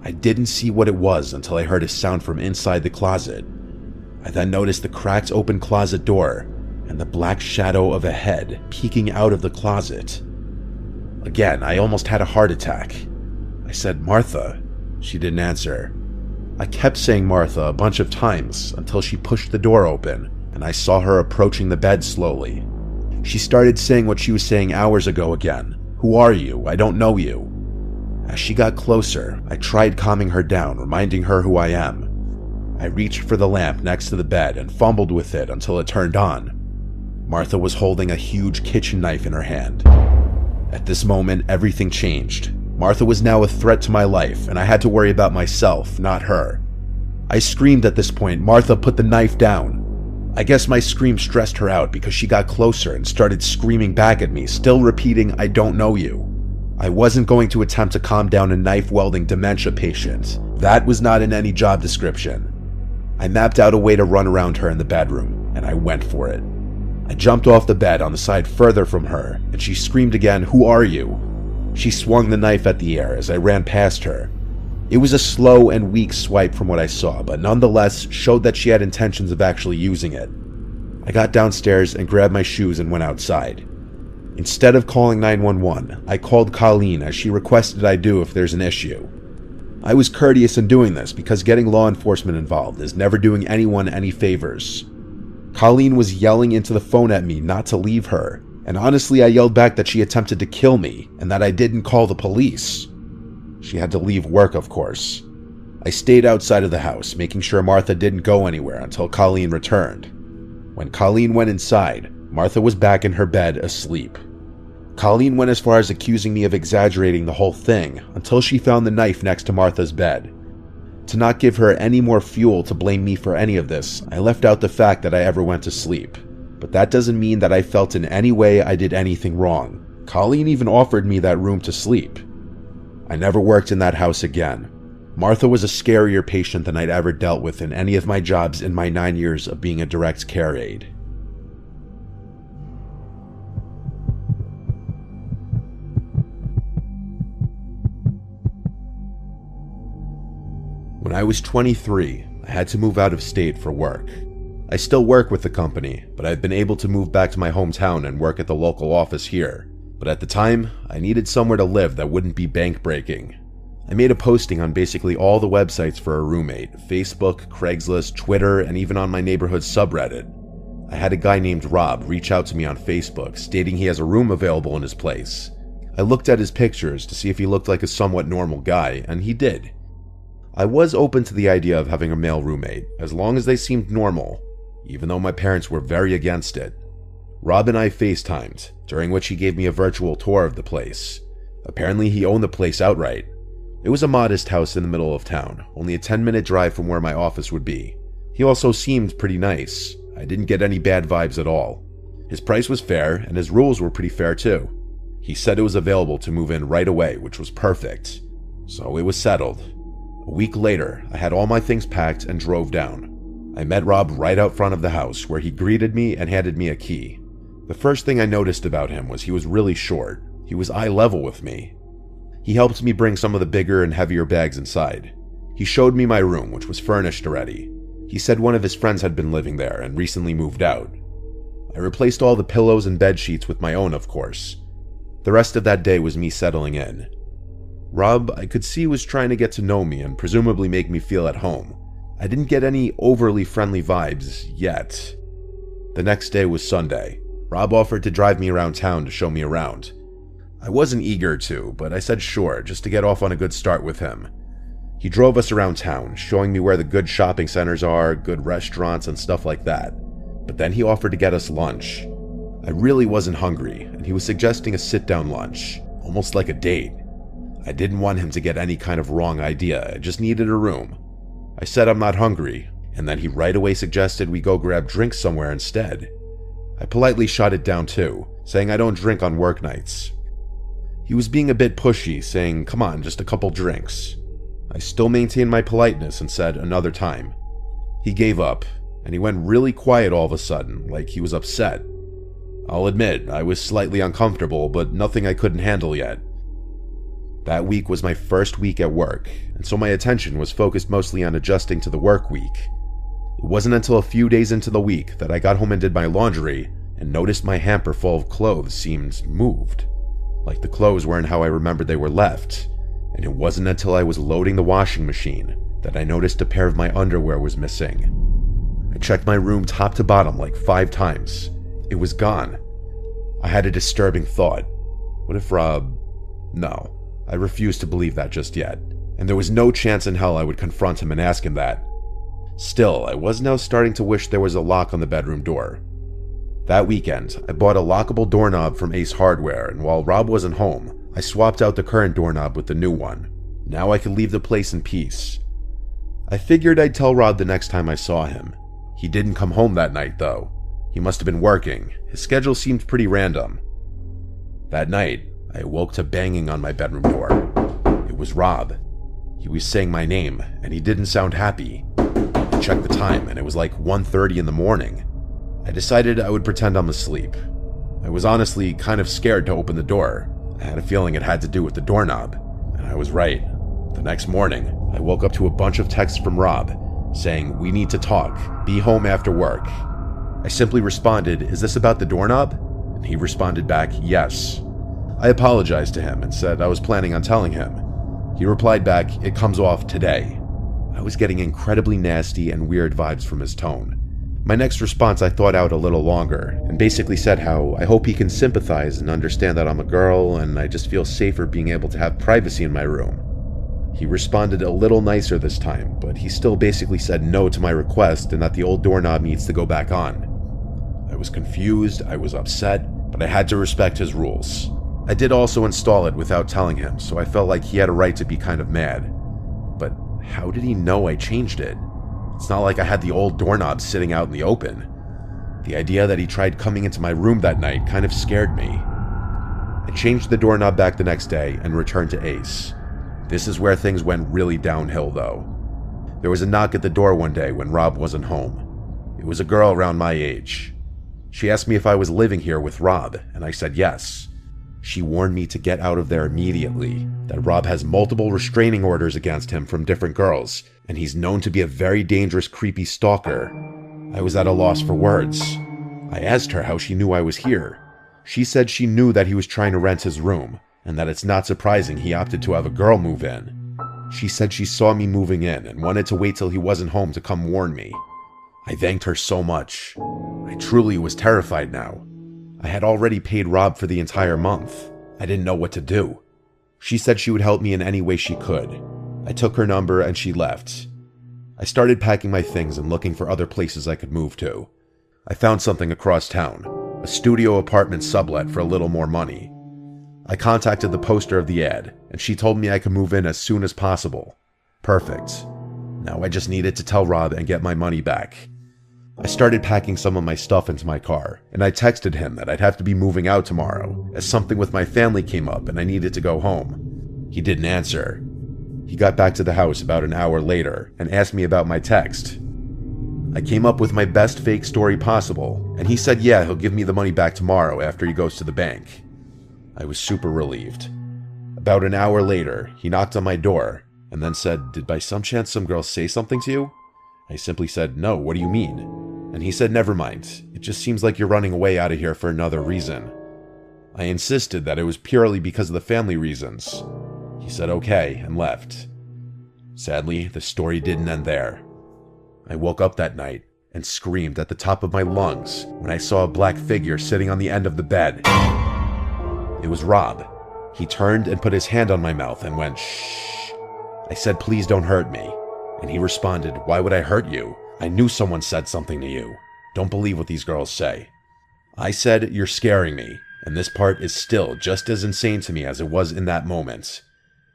I didn't see what it was until I heard a sound from inside the closet. I then noticed the cracked open closet door, and the black shadow of a head peeking out of the closet. Again, I almost had a heart attack. I said, "Martha." She didn't answer. I kept saying Martha a bunch of times until she pushed the door open, and I saw her approaching the bed slowly. She started saying what she was saying hours ago again. "Who are you? I don't know you." As she got closer, I tried calming her down, reminding her who I am. I reached for the lamp next to the bed and fumbled with it until it turned on. Martha was holding a huge kitchen knife in her hand. At this moment, everything changed. Martha was now a threat to my life, and I had to worry about myself, not her. I screamed at this point. Martha, put the knife down. I guess my scream stressed her out because she got closer and started screaming back at me, still repeating, "I don't know you." I wasn't going to attempt to calm down a knife-wielding dementia patient. That was not in any job description. I mapped out a way to run around her in the bedroom, and I went for it. I jumped off the bed on the side further from her, and she screamed again, "Who are you?" She swung the knife at the air as I ran past her. It was a slow and weak swipe from what I saw, but nonetheless showed that she had intentions of actually using it. I got downstairs and grabbed my shoes and went outside. Instead of calling 911, I called Colleen as she requested I do if there's an issue. I was courteous in doing this because getting law enforcement involved is never doing anyone any favors. Colleen was yelling into the phone at me not to leave her, and honestly I yelled back that she attempted to kill me and that I didn't call the police. She had to leave work, of course. I stayed outside of the house, making sure Martha didn't go anywhere until Colleen returned. When Colleen went inside, Martha was back in her bed asleep. Colleen went as far as accusing me of exaggerating the whole thing until she found the knife next to Martha's bed. To not give her any more fuel to blame me for any of this, I left out the fact that I ever went to sleep. But that doesn't mean that I felt in any way I did anything wrong. Colleen even offered me that room to sleep. I never worked in that house again. Martha was a scarier patient than I'd ever dealt with in any of my jobs in my 9 years of being a direct care aide. When I was 23, I had to move out of state for work. I still work with the company, but I've been able to move back to my hometown and work at the local office here. But at the time, I needed somewhere to live that wouldn't be bank breaking. I made a posting on basically all the websites for a roommate: Facebook, Craigslist, Twitter, and even on my neighborhood subreddit. I had a guy named Rob reach out to me on Facebook, stating he has a room available in his place. I looked at his pictures to see if he looked like a somewhat normal guy, and he did. I was open to the idea of having a male roommate, as long as they seemed normal, even though my parents were very against it. Rob and I FaceTimed, during which he gave me a virtual tour of the place. Apparently he owned the place outright. It was a modest house in the middle of town, only a 10-minute drive from where my office would be. He also seemed pretty nice. I didn't get any bad vibes at all. His price was fair, and his rules were pretty fair too. He said it was available to move in right away, which was perfect. So it was settled. A week later, I had all my things packed and drove down. I met Rob right out front of the house, where he greeted me and handed me a key. The first thing I noticed about him was he was really short. He was eye level with me. He helped me bring some of the bigger and heavier bags inside. He showed me my room, which was furnished already. He said one of his friends had been living there and recently moved out. I replaced all the pillows and bed sheets with my own, of course. The rest of that day was me settling in. Rob, I could see, was trying to get to know me and presumably make me feel at home. I didn't get any overly friendly vibes yet. The next day was Sunday. Rob offered to drive me around town to show me around. I wasn't eager to, but I said sure, just to get off on a good start with him. He drove us around town, showing me where the good shopping centers are, good restaurants, and stuff like that. But then he offered to get us lunch. I really wasn't hungry, and he was suggesting a sit-down lunch, almost like a date. I didn't want him to get any kind of wrong idea, I just needed a room. I said I'm not hungry, and then he right away suggested we go grab drinks somewhere instead. I politely shot it down too, saying I don't drink on work nights. He was being a bit pushy, saying, come on, just a couple drinks. I still maintained my politeness and said another time. He gave up, and he went really quiet all of a sudden, like he was upset. I'll admit, I was slightly uncomfortable, but nothing I couldn't handle yet. That week was my first week at work, and so my attention was focused mostly on adjusting to the work week. It wasn't until a few days into the week that I got home and did my laundry and noticed my hamper full of clothes seemed moved. Like the clothes weren't how I remembered they were left, and it wasn't until I was loading the washing machine that I noticed a pair of my underwear was missing. I checked my room top to bottom like 5 times. It was gone. I had a disturbing thought. What if Rob... No, I refused to believe that just yet, and there was no chance in hell I would confront him and ask him that. Still, I was now starting to wish there was a lock on the bedroom door. That weekend, I bought a lockable doorknob from Ace Hardware, and while Rob wasn't home, I swapped out the current doorknob with the new one. Now I could leave the place in peace. I figured I'd tell Rob the next time I saw him. He didn't come home that night, though. He must have been working. His schedule seemed pretty random. That night, I awoke to banging on my bedroom door. It was Rob. He was saying my name, and he didn't sound happy. I checked the time, and it was like 1:30 in the morning. I decided I would pretend I'm asleep. I was honestly kind of scared to open the door. I had a feeling it had to do with the doorknob, and I was right. The next morning, I woke up to a bunch of texts from Rob, saying, "We need to talk. Be home after work." I simply responded, "Is this about the doorknob?" And he responded back, "Yes." I apologized to him and said I was planning on telling him. He replied back, "It comes off today." I was getting incredibly nasty and weird vibes from his tone. My next response I thought out a little longer, and basically said how I hope he can sympathize and understand that I'm a girl and I just feel safer being able to have privacy in my room. He responded a little nicer this time, but he still basically said no to my request and that the old doorknob needs to go back on. I was confused, I was upset, but I had to respect his rules. I did also install it without telling him, so I felt like he had a right to be kind of mad. But how did he know I changed it? It's not like I had the old doorknob sitting out in the open. The idea that he tried coming into my room that night kind of scared me. I changed the doorknob back the next day and returned to Ace. This is where things went really downhill though. There was a knock at the door one day when Rob wasn't home. It was a girl around my age. She asked me if I was living here with Rob, and I said yes. She warned me to get out of there immediately, that Rob has multiple restraining orders against him from different girls, and he's known to be a very dangerous, creepy stalker. I was at a loss for words. I asked her how she knew I was here. She said she knew that he was trying to rent his room, and that it's not surprising he opted to have a girl move in. She said she saw me moving in and wanted to wait till he wasn't home to come warn me. I thanked her so much. I truly was terrified now. I had already paid Rob for the entire month. I didn't know what to do. She said she would help me in any way she could. I took her number and she left. I started packing my things and looking for other places I could move to. I found something across town, a studio apartment sublet for a little more money. I contacted the poster of the ad, and she told me I could move in as soon as possible. Perfect. Now I just needed to tell Rob and get my money back. I started packing some of my stuff into my car, and I texted him that I'd have to be moving out tomorrow, as something with my family came up and I needed to go home. He didn't answer. He got back to the house about an hour later and asked me about my text. I came up with my best fake story possible, and he said yeah, he'll give me the money back tomorrow after he goes to the bank. I was super relieved. About an hour later, he knocked on my door and then said, "Did by some chance some girl say something to you?" I simply said, "No, what do you mean?" And he said, "Never mind, it just seems like you're running away out of here for another reason." I insisted that it was purely because of the family reasons. He said okay and left. Sadly, the story didn't end there. I woke up that night and screamed at the top of my lungs when I saw a black figure sitting on the end of the bed. It was Rob. He turned and put his hand on my mouth and went, "Shh." I said, "Please don't hurt me." And he responded, "Why would I hurt you? I knew someone said something to you. Don't believe what these girls say." I said, "You're scaring me." And this part is still just as insane to me as it was in that moment.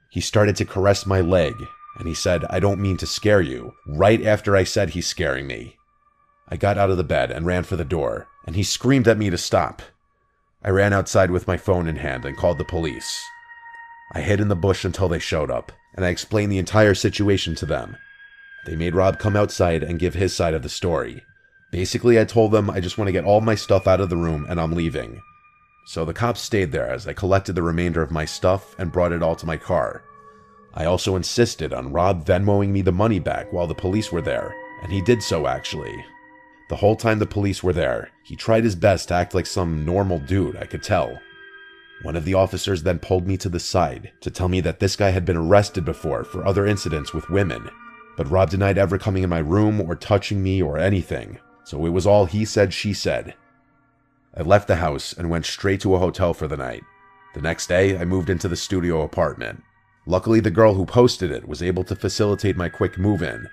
He started to caress my leg, and he said, "I don't mean to scare you," right after I said he's scaring me. I got out of the bed and ran for the door, and he screamed at me to stop. I ran outside with my phone in hand and called the police. I hid in the bush until they showed up, and I explained the entire situation to them. They made Rob come outside and give his side of the story. Basically, I told them I just want to get all my stuff out of the room and I'm leaving. So the cops stayed there as I collected the remainder of my stuff and brought it all to my car. I also insisted on Rob Venmoing me the money back while the police were there, and he did so actually. The whole time the police were there, he tried his best to act like some normal dude, I could tell. One of the officers then pulled me to the side to tell me that this guy had been arrested before for other incidents with women, but Rob denied ever coming in my room or touching me or anything, so it was all he said, she said. I left the house and went straight to a hotel for the night. The next day, I moved into the studio apartment. Luckily, the girl who posted it was able to facilitate my quick move-in.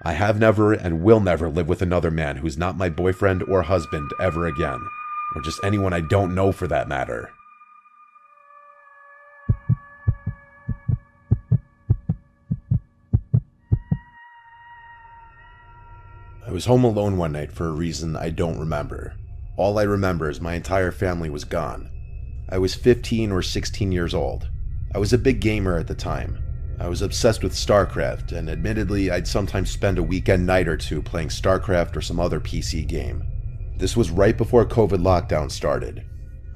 I have never and will never live with another man who's not my boyfriend or husband ever again, or just anyone I don't know for that matter. I was home alone one night for a reason I don't remember. All I remember is my entire family was gone. I was 15 or 16 years old. I was a big gamer at the time. I was obsessed with StarCraft, and admittedly, I'd sometimes spend a weekend night or two playing StarCraft or some other PC game. This was right before COVID lockdown started.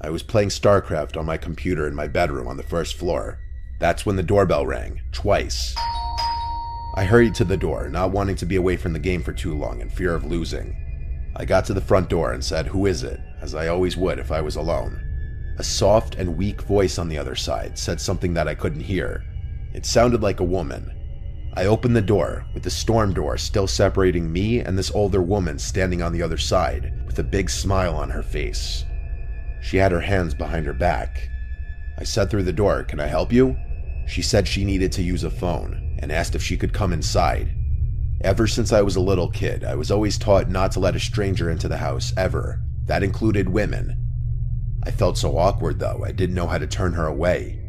I was playing StarCraft on my computer in my bedroom on the first floor. That's when the doorbell rang, twice. I hurried to the door, not wanting to be away from the game for too long in fear of losing. I got to the front door and said, "Who is it?" as I always would if I was alone. A soft and weak voice on the other side said something that I couldn't hear. It sounded like a woman. I opened the door, with the storm door still separating me and this older woman standing on the other side, with a big smile on her face. She had her hands behind her back. I said through the door, "Can I help you?" She said she needed to use a phone, and asked if she could come inside. Ever since I was a little kid, I was always taught not to let a stranger into the house, ever. That included women. I felt so awkward though, I didn't know how to turn her away.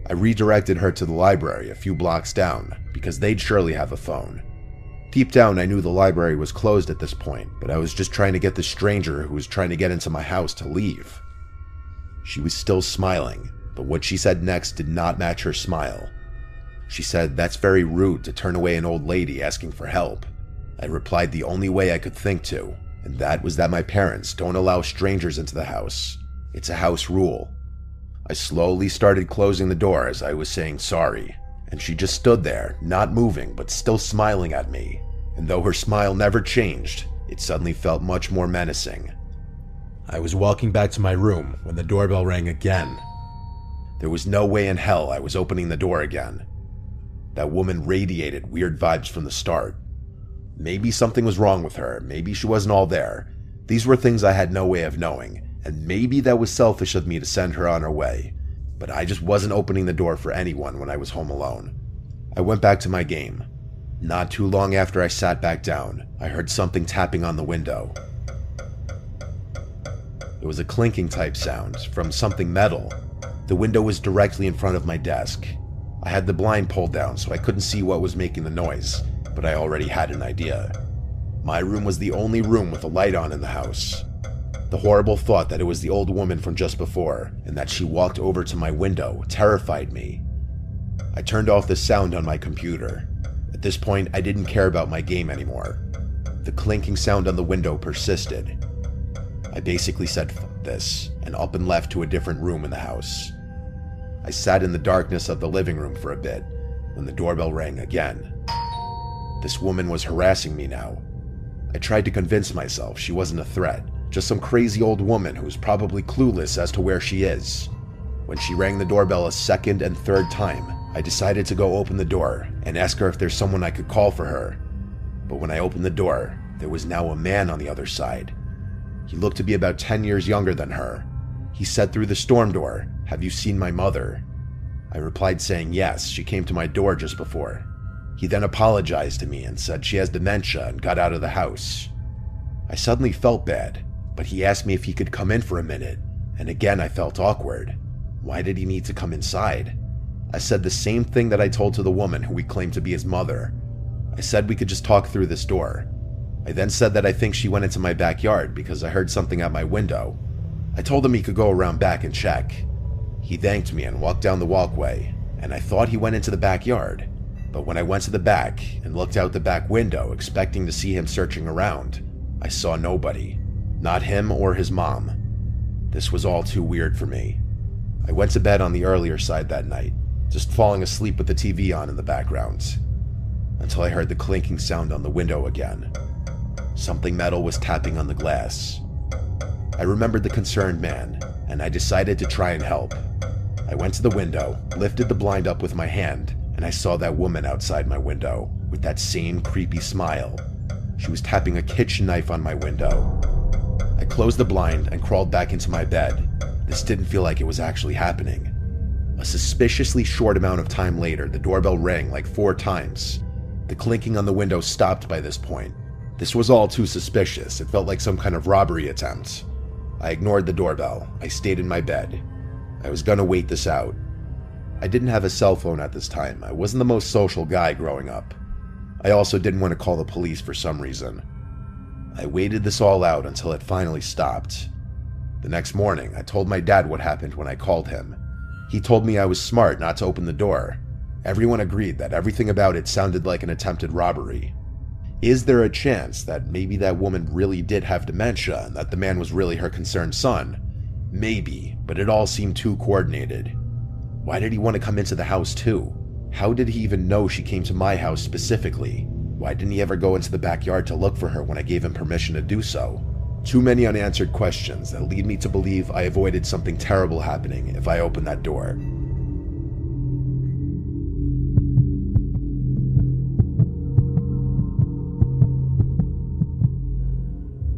I redirected her to the library a few blocks down, because they'd surely have a phone. Deep down, I knew the library was closed at this point, but I was just trying to get the stranger who was trying to get into my house to leave. She was still smiling, but what she said next did not match her smile. She said, "That's very rude to turn away an old lady asking for help." I replied the only way I could think to, and that was that my parents don't allow strangers into the house. It's a house rule. I slowly started closing the door as I was saying sorry, and she just stood there, not moving but still smiling at me, and though her smile never changed, it suddenly felt much more menacing. I was walking back to my room when the doorbell rang again. There was no way in hell I was opening the door again. That woman radiated weird vibes from the start. Maybe something was wrong with her, maybe she wasn't all there. These were things I had no way of knowing, and maybe that was selfish of me to send her on her way. But I just wasn't opening the door for anyone when I was home alone. I went back to my game. Not too long after I sat back down, I heard something tapping on the window. It was a clinking type sound from something metal. The window was directly in front of my desk. I had the blind pulled down so I couldn't see what was making the noise, but I already had an idea. My room was the only room with a light on in the house. The horrible thought that it was the old woman from just before, and that she walked over to my window, terrified me. I turned off the sound on my computer. At this point, I didn't care about my game anymore. The clinking sound on the window persisted. I basically said, "Fuck this," and up and left to a different room in the house. I sat in the darkness of the living room for a bit, when the doorbell rang again. This woman was harassing me now. I tried to convince myself she wasn't a threat, just some crazy old woman who's probably clueless as to where she is. When she rang the doorbell a second and third time, I decided to go open the door and ask her if there's someone I could call for her. but when I opened the door, there was now a man on the other side. He looked to be about 10 years younger than her. He said through the storm door, "Have you seen my mother?" I replied saying yes, she came to my door just before. He then apologized to me and said she has dementia and got out of the house. I suddenly felt bad, but he asked me if he could come in for a minute, and again I felt awkward. Why did he need to come inside? I said the same thing that I told to the woman who we claimed to be his mother. I said we could just talk through this door. I then said that I think she went into my backyard because I heard something at my window. I told him he could go around back and check. He thanked me and walked down the walkway, and I thought he went into the backyard. But when I went to the back and looked out the back window expecting to see him searching around, I saw nobody. Not him or his mom. This was all too weird for me. I went to bed on the earlier side that night, just falling asleep with the TV on in the background, until I heard the clinking sound on the window again. Something metal was tapping on the glass. I remembered the concerned man, and I decided to try and help. I went to the window, lifted the blind up with my hand, and I saw that woman outside my window, with that same creepy smile. She was tapping a kitchen knife on my window. I closed the blind and crawled back into my bed. This didn't feel like it was actually happening. A suspiciously short amount of time later, the doorbell rang like 4 times. The clinking on the window stopped by this point. This was all too suspicious. It felt like some kind of robbery attempt. I ignored the doorbell. I stayed in my bed. I was gonna wait this out. I didn't have a cell phone at this time. I wasn't the most social guy growing up. I also didn't want to call the police for some reason. I waited this all out until it finally stopped. The next morning, I told my dad what happened when I called him. He told me I was smart not to open the door. Everyone agreed that everything about it sounded like an attempted robbery. Is there a chance that maybe that woman really did have dementia and that the man was really her concerned son? Maybe, but it all seemed too coordinated. Why did he want to come into the house too? How did he even know she came to my house specifically? Why didn't he ever go into the backyard to look for her when I gave him permission to do so? Too many unanswered questions that lead me to believe I avoided something terrible happening if I opened that door.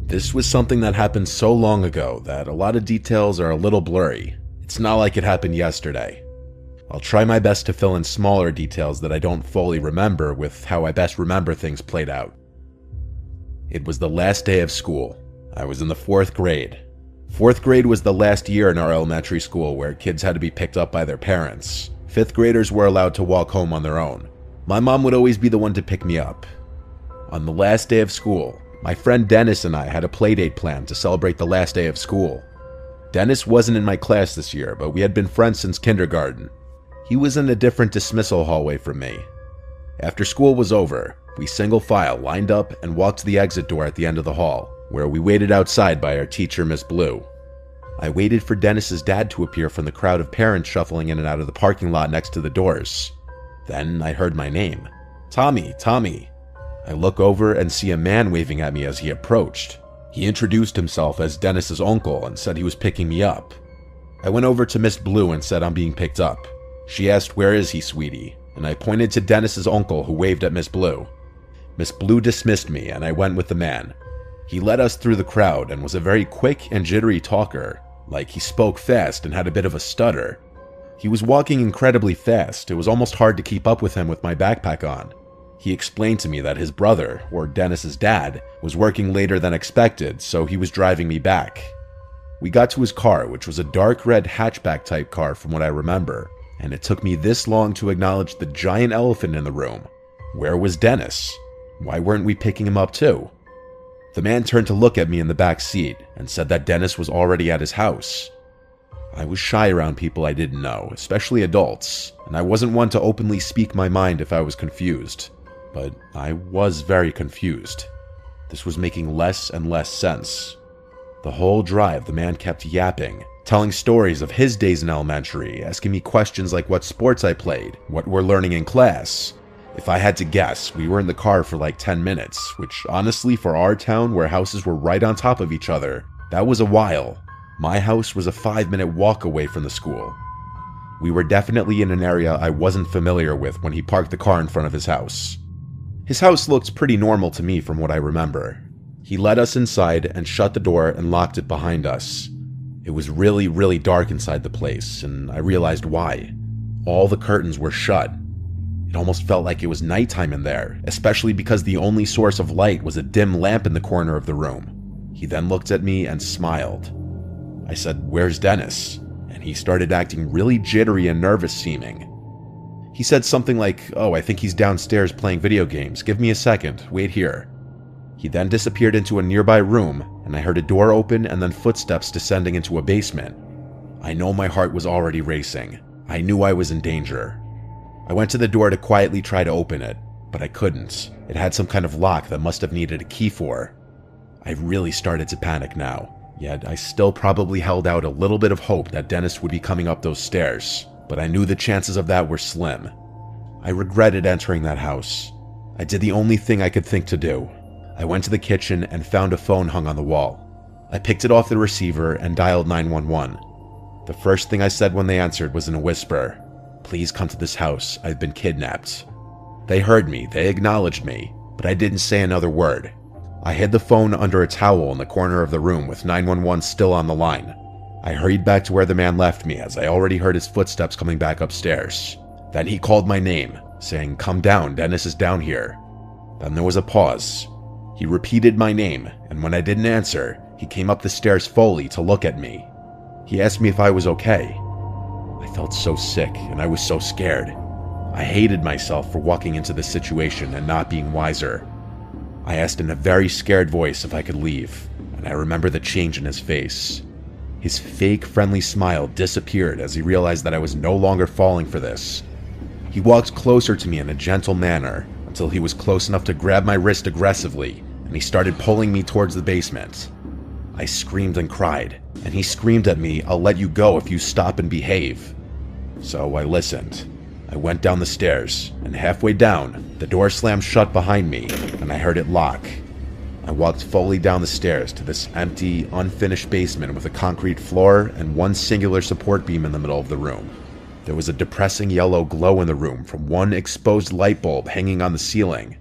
This was something that happened so long ago that a lot of details are a little blurry. It's not like it happened yesterday. I'll try my best to fill in smaller details that I don't fully remember with how I best remember things played out. It was the last day of school. I was in the 4th grade. 4th grade was the last year in our elementary school where kids had to be picked up by their parents. 5th graders were allowed to walk home on their own. My mom would always be the one to pick me up. On the last day of school, my friend Dennis and I had a playdate planned to celebrate the last day of school. Dennis wasn't in my class this year, but we had been friends since kindergarten. He was in a different dismissal hallway from me. After school was over, we single file lined up and walked to the exit door at the end of the hall, where we waited outside by our teacher, Miss Blue. I waited for Dennis's dad to appear from the crowd of parents shuffling in and out of the parking lot next to the doors. Then I heard my name. Tommy, Tommy. I look over and see a man waving at me as he approached. He introduced himself as Dennis's uncle and said he was picking me up. I went over to Miss Blue and said I'm being picked up. She asked, "Where is he, sweetie?" And I pointed to Dennis's uncle who waved at Miss Blue. Miss Blue dismissed me and I went with the man. He led us through the crowd and was a very quick and jittery talker, like he spoke fast and had a bit of a stutter. He was walking incredibly fast. It was almost hard to keep up with him with my backpack on. He explained to me that his brother, or Dennis's dad, was working later than expected, so he was driving me back. We got to his car, which was a dark red hatchback type car from what I remember, and it took me this long to acknowledge the giant elephant in the room. Where was Dennis? Why weren't we picking him up too? The man turned to look at me in the back seat and said that Dennis was already at his house. I was shy around people I didn't know, especially adults, and I wasn't one to openly speak my mind if I was confused. But I was very confused. This was making less and less sense. The whole drive, the man kept yapping, telling stories of his days in elementary, asking me questions like what sports I played, what we're learning in class. If I had to guess, we were in the car for like 10 minutes, which honestly for our town where houses were right on top of each other, that was a while. My house was a 5-minute walk away from the school. We were definitely in an area I wasn't familiar with when he parked the car in front of his house. His house looked pretty normal to me from what I remember. He led us inside and shut the door and locked it behind us. It was really, really dark inside the place, and I realized why. All the curtains were shut. It almost felt like it was nighttime in there, especially because the only source of light was a dim lamp in the corner of the room. He then looked at me and smiled. I said, "Where's Dennis?" And he started acting really jittery and nervous seeming. He said something like, "Oh, I think he's downstairs playing video games. Give me a second. Wait here." He then disappeared into a nearby room, and I heard a door open and then footsteps descending into a basement. I know my heart was already racing. I knew I was in danger. I went to the door to quietly try to open it, but I couldn't. It had some kind of lock that must have needed a key for. I really started to panic now, yet I still probably held out a little bit of hope that Dennis would be coming up those stairs, but I knew the chances of that were slim. I regretted entering that house. I did the only thing I could think to do. I went to the kitchen and found a phone hung on the wall. I picked it off the receiver and dialed 911. The first thing I said when they answered was in a whisper, "Please come to this house. I've been kidnapped." They heard me, they acknowledged me, but I didn't say another word. I hid the phone under a towel in the corner of the room with 911 still on the line. I hurried back to where the man left me as I already heard his footsteps coming back upstairs. Then he called my name, saying, "Come down, Dennis is down here." Then there was a pause. He repeated my name, and when I didn't answer, he came up the stairs fully to look at me. He asked me if I was okay. I felt so sick, and I was so scared. I hated myself for walking into this situation and not being wiser. I asked in a very scared voice if I could leave, and I remember the change in his face. His fake, friendly smile disappeared as he realized that I was no longer falling for this. He walked closer to me in a gentle manner until he was close enough to grab my wrist aggressively, and he started pulling me towards the basement. I screamed and cried, and he screamed at me, "I'll let you go if you stop and behave." So I listened. I went down the stairs, and halfway down, the door slammed shut behind me, and I heard it lock. I walked fully down the stairs to this empty, unfinished basement with a concrete floor and one singular support beam in the middle of the room. There was a depressing yellow glow in the room from one exposed light bulb hanging on the ceiling.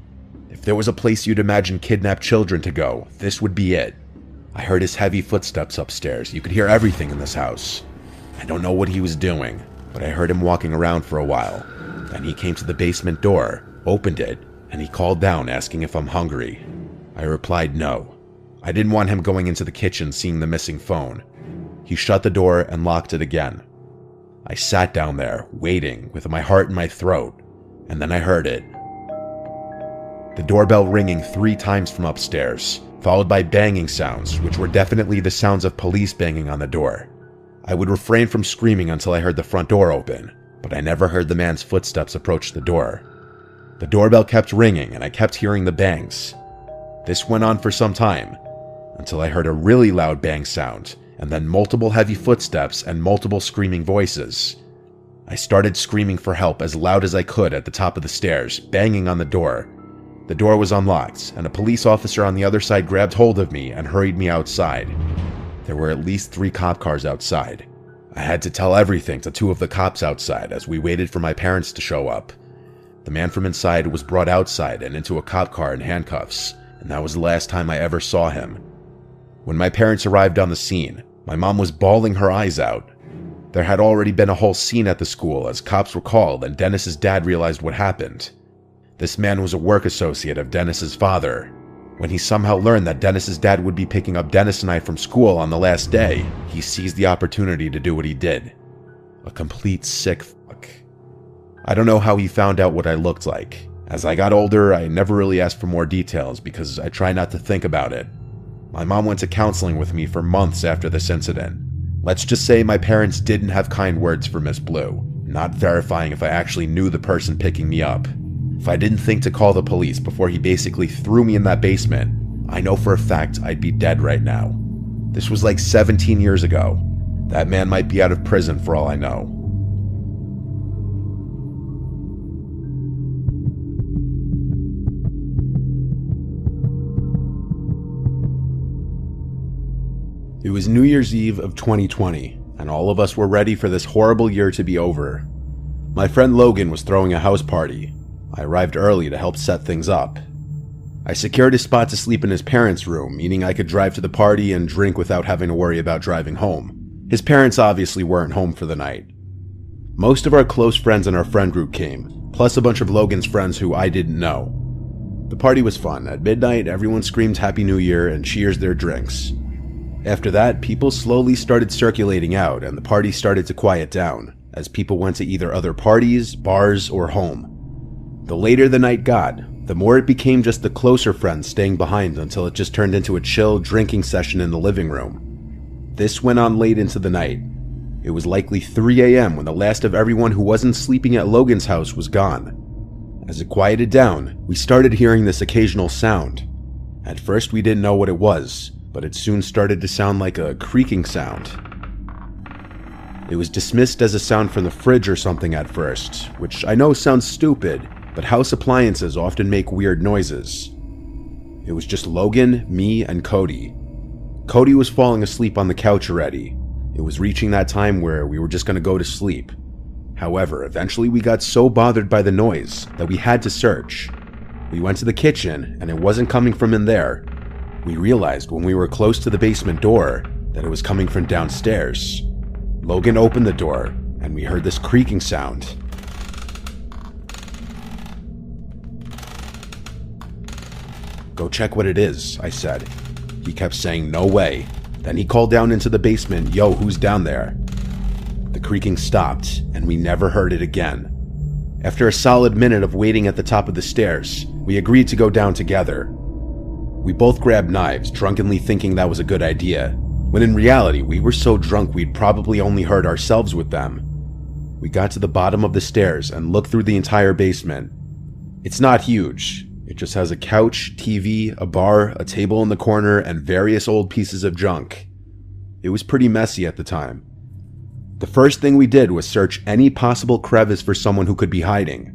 If there was a place you'd imagine kidnapped children to go, this would be it. I heard his heavy footsteps upstairs. You could hear everything in this house. I don't know what he was doing, but I heard him walking around for a while. Then he came to the basement door, opened it, and he called down asking if I'm hungry. I replied no. I didn't want him going into the kitchen seeing the missing phone. He shut the door and locked it again. I sat down there, waiting, with my heart in my throat, and then I heard it. The doorbell ringing 3 times from upstairs, followed by banging sounds, which were definitely the sounds of police banging on the door. I would refrain from screaming until I heard the front door open, but I never heard the man's footsteps approach the door. The doorbell kept ringing, and I kept hearing the bangs. This went on for some time, until I heard a really loud bang sound, and then multiple heavy footsteps and multiple screaming voices. I started screaming for help as loud as I could at the top of the stairs, banging on the door. The door was unlocked, and a police officer on the other side grabbed hold of me and hurried me outside. There were at least 3 cop cars outside. I had to tell everything to 2 of the cops outside as we waited for my parents to show up. The man from inside was brought outside and into a cop car in handcuffs, and that was the last time I ever saw him. When my parents arrived on the scene, my mom was bawling her eyes out. There had already been a whole scene at the school as cops were called and Dennis's dad realized what happened. This man was a work associate of Dennis's father. When he somehow learned that Dennis's dad would be picking up Dennis and I from school on the last day, he seized the opportunity to do what he did. A complete sick fuck. I don't know how he found out what I looked like. As I got older, I never really asked for more details because I try not to think about it. My mom went to counseling with me for months after this incident. Let's just say my parents didn't have kind words for Miss Blue, not verifying if I actually knew the person picking me up. If I didn't think to call the police before he basically threw me in that basement, I know for a fact I'd be dead right now. This was like 17 years ago. That man might be out of prison for all I know. It was New Year's Eve of 2020, and all of us were ready for this horrible year to be over. My friend Logan was throwing a house party. I arrived early to help set things up. I secured a spot to sleep in his parents' room, meaning I could drive to the party and drink without having to worry about driving home. His parents obviously weren't home for the night. Most of our close friends in our friend group came, plus a bunch of Logan's friends who I didn't know. The party was fun. At midnight, everyone screamed Happy New Year and cheers their drinks. After that, people slowly started circulating out and the party started to quiet down, as people went to either other parties, bars, or home. The later the night got, the more it became just the closer friends staying behind until it just turned into a chill drinking session in the living room. This went on late into the night. It was likely 3 a.m. when the last of everyone who wasn't sleeping at Logan's house was gone. As it quieted down, we started hearing this occasional sound. At first we didn't know what it was, but it soon started to sound like a creaking sound. It was dismissed as a sound from the fridge or something at first, which I know sounds stupid, but house appliances often make weird noises. It was just Logan, me, and Cody. Cody was falling asleep on the couch already. It was reaching that time where we were just going to go to sleep. However, eventually we got so bothered by the noise that we had to search. We went to the kitchen, and it wasn't coming from in there. We realized when we were close to the basement door that it was coming from downstairs. Logan opened the door, and we heard this creaking sound. "Go check what it is," I said. He kept saying, "No way." Then he called down into the basement, "Yo, who's down there?" The creaking stopped, and we never heard it again. After a solid minute of waiting at the top of the stairs, we agreed to go down together. We both grabbed knives, drunkenly thinking that was a good idea, when in reality we were so drunk we'd probably only hurt ourselves with them. We got to the bottom of the stairs and looked through the entire basement. It's not huge. It just has a couch, TV, a bar, a table in the corner, and various old pieces of junk. It was pretty messy at the time. The first thing we did was search any possible crevice for someone who could be hiding.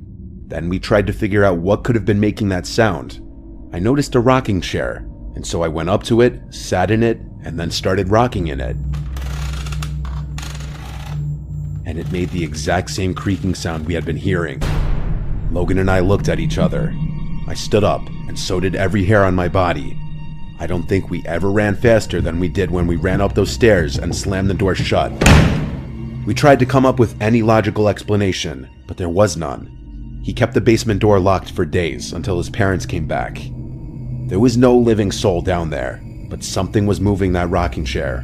Then we tried to figure out what could have been making that sound. I noticed a rocking chair, and so I went up to it, sat in it, and then started rocking in it. And it made the exact same creaking sound we had been hearing. Logan and I looked at each other. I stood up, and so did every hair on my body. I don't think we ever ran faster than we did when we ran up those stairs and slammed the door shut. We tried to come up with any logical explanation, but there was none. He kept the basement door locked for days until his parents came back. There was no living soul down there, but something was moving that rocking chair.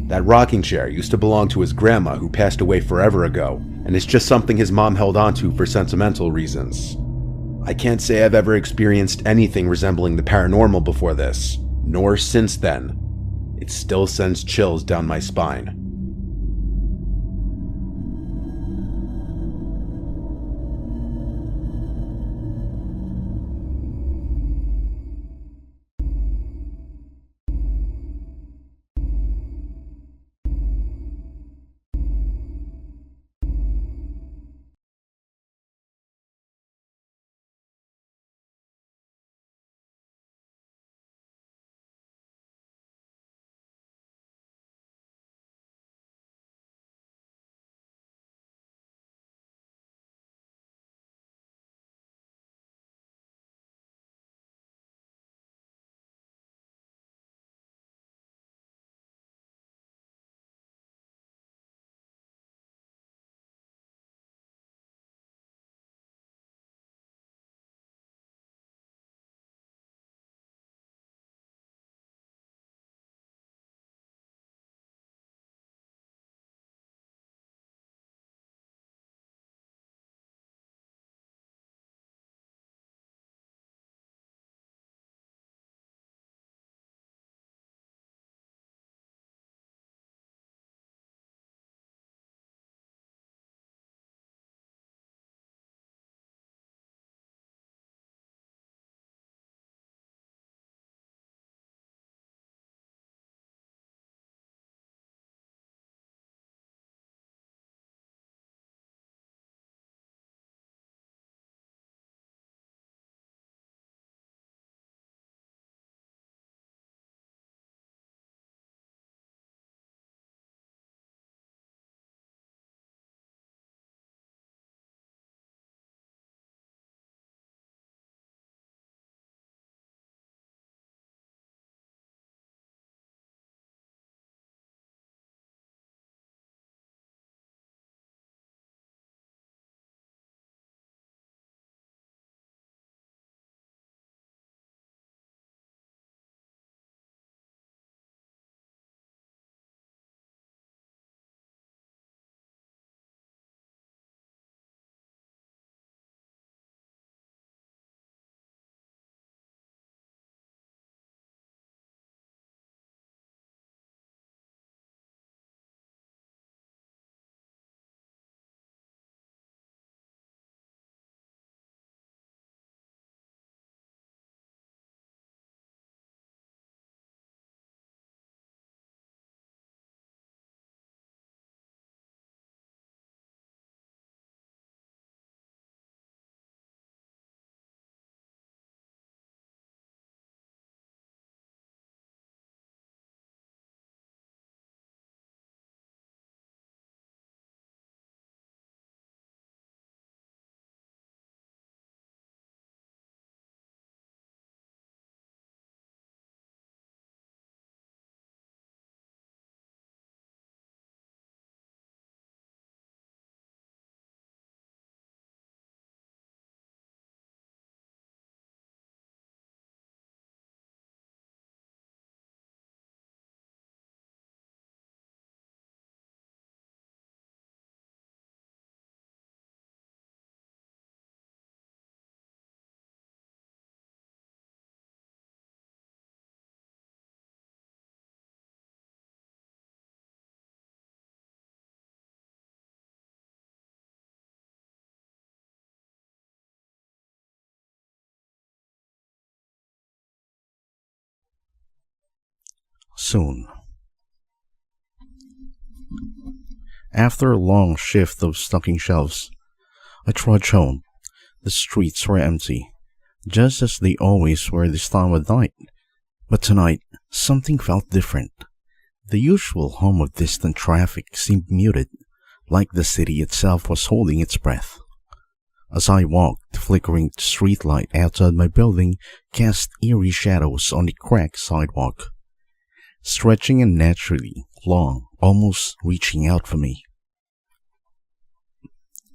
That rocking chair used to belong to his grandma who passed away forever ago, and it's just something his mom held onto for sentimental reasons. I can't say I've ever experienced anything resembling the paranormal before this, nor since then. It still sends chills down my spine. soon. After a long shift of stocking shelves, I trudged home. The streets were empty, just as they always were this time of night. But tonight, something felt different. The usual hum of distant traffic seemed muted, like the city itself was holding its breath. As I walked, the flickering streetlight outside my building cast eerie shadows on the cracked sidewalk, stretching unnaturally long, almost reaching out for me.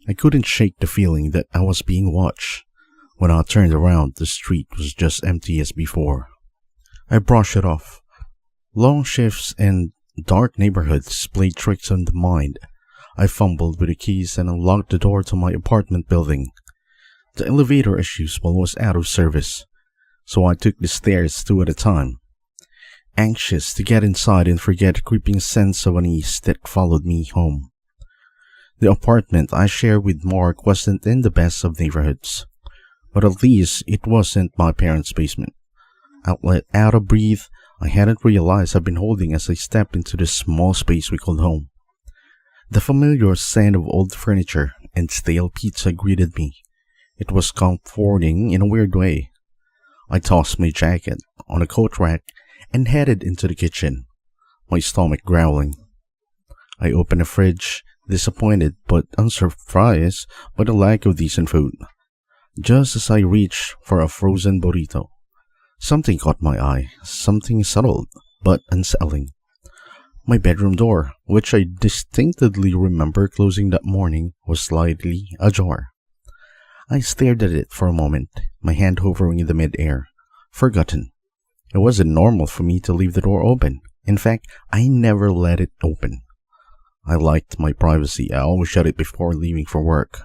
I couldn't shake the feeling that I was being watched. When I turned around, the street was just empty as before. I brushed it off. Long shifts and dark neighborhoods played tricks on the mind. I fumbled with the keys and unlocked the door to my apartment building. The elevator as usual was out of service, so I took the stairs two at a time, anxious to get inside and forget the creeping sense of unease that followed me home. The apartment I shared with Mark wasn't in the best of neighborhoods, but at least it wasn't my parents' basement. Out of breath I hadn't realized I'd been holding as I stepped into the small space we called home. The familiar scent of old furniture and stale pizza greeted me. It was comforting in a weird way. I tossed my jacket on a coat rack and headed into the kitchen, my stomach growling. I opened the fridge, disappointed but unsurprised by the lack of decent food. Just as I reached for a frozen burrito, something caught my eye, something subtle but unsettling. My bedroom door, which I distinctly remember closing that morning, was slightly ajar. I stared at it for a moment, my hand hovering in the mid-air, forgotten. It wasn't normal for me to leave the door open. In fact, I never let it open. I liked my privacy. I always shut it before leaving for work.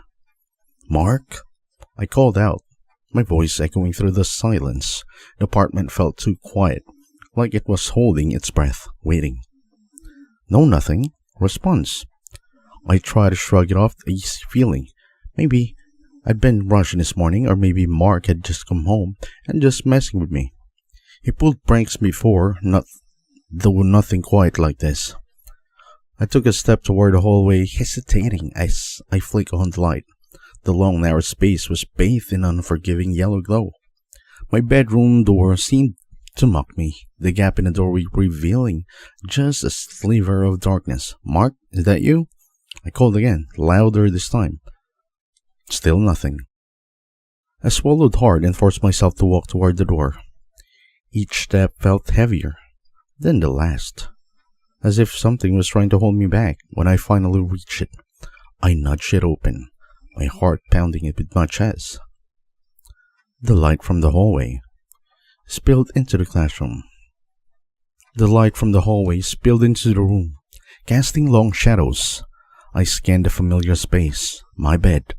"Mark?" I called out, my voice echoing through the silence. The apartment felt too quiet, like it was holding its breath, waiting. "No, nothing." Response. I tried to shrug it off, the easy feeling. Maybe I'd been rushing this morning, or maybe Mark had just come home and just messing with me. He pulled pranks before, though nothing quite like this. I took a step toward the hallway, hesitating as I flicked on the light. The long, narrow space was bathed in unforgiving yellow glow. My bedroom door seemed to mock me, the gap in the doorway revealing just a sliver of darkness. "Mark, is that you?" I called again, louder this time. Still nothing. I swallowed hard and forced myself to walk toward the door. Each step felt heavier than the last, as if something was trying to hold me back. When I finally reached it, I nudged it open, my heart pounding it with my chest. The light from the hallway spilled into the classroom. The light from the hallway spilled into the room, casting long shadows. I scanned the familiar space, my bed,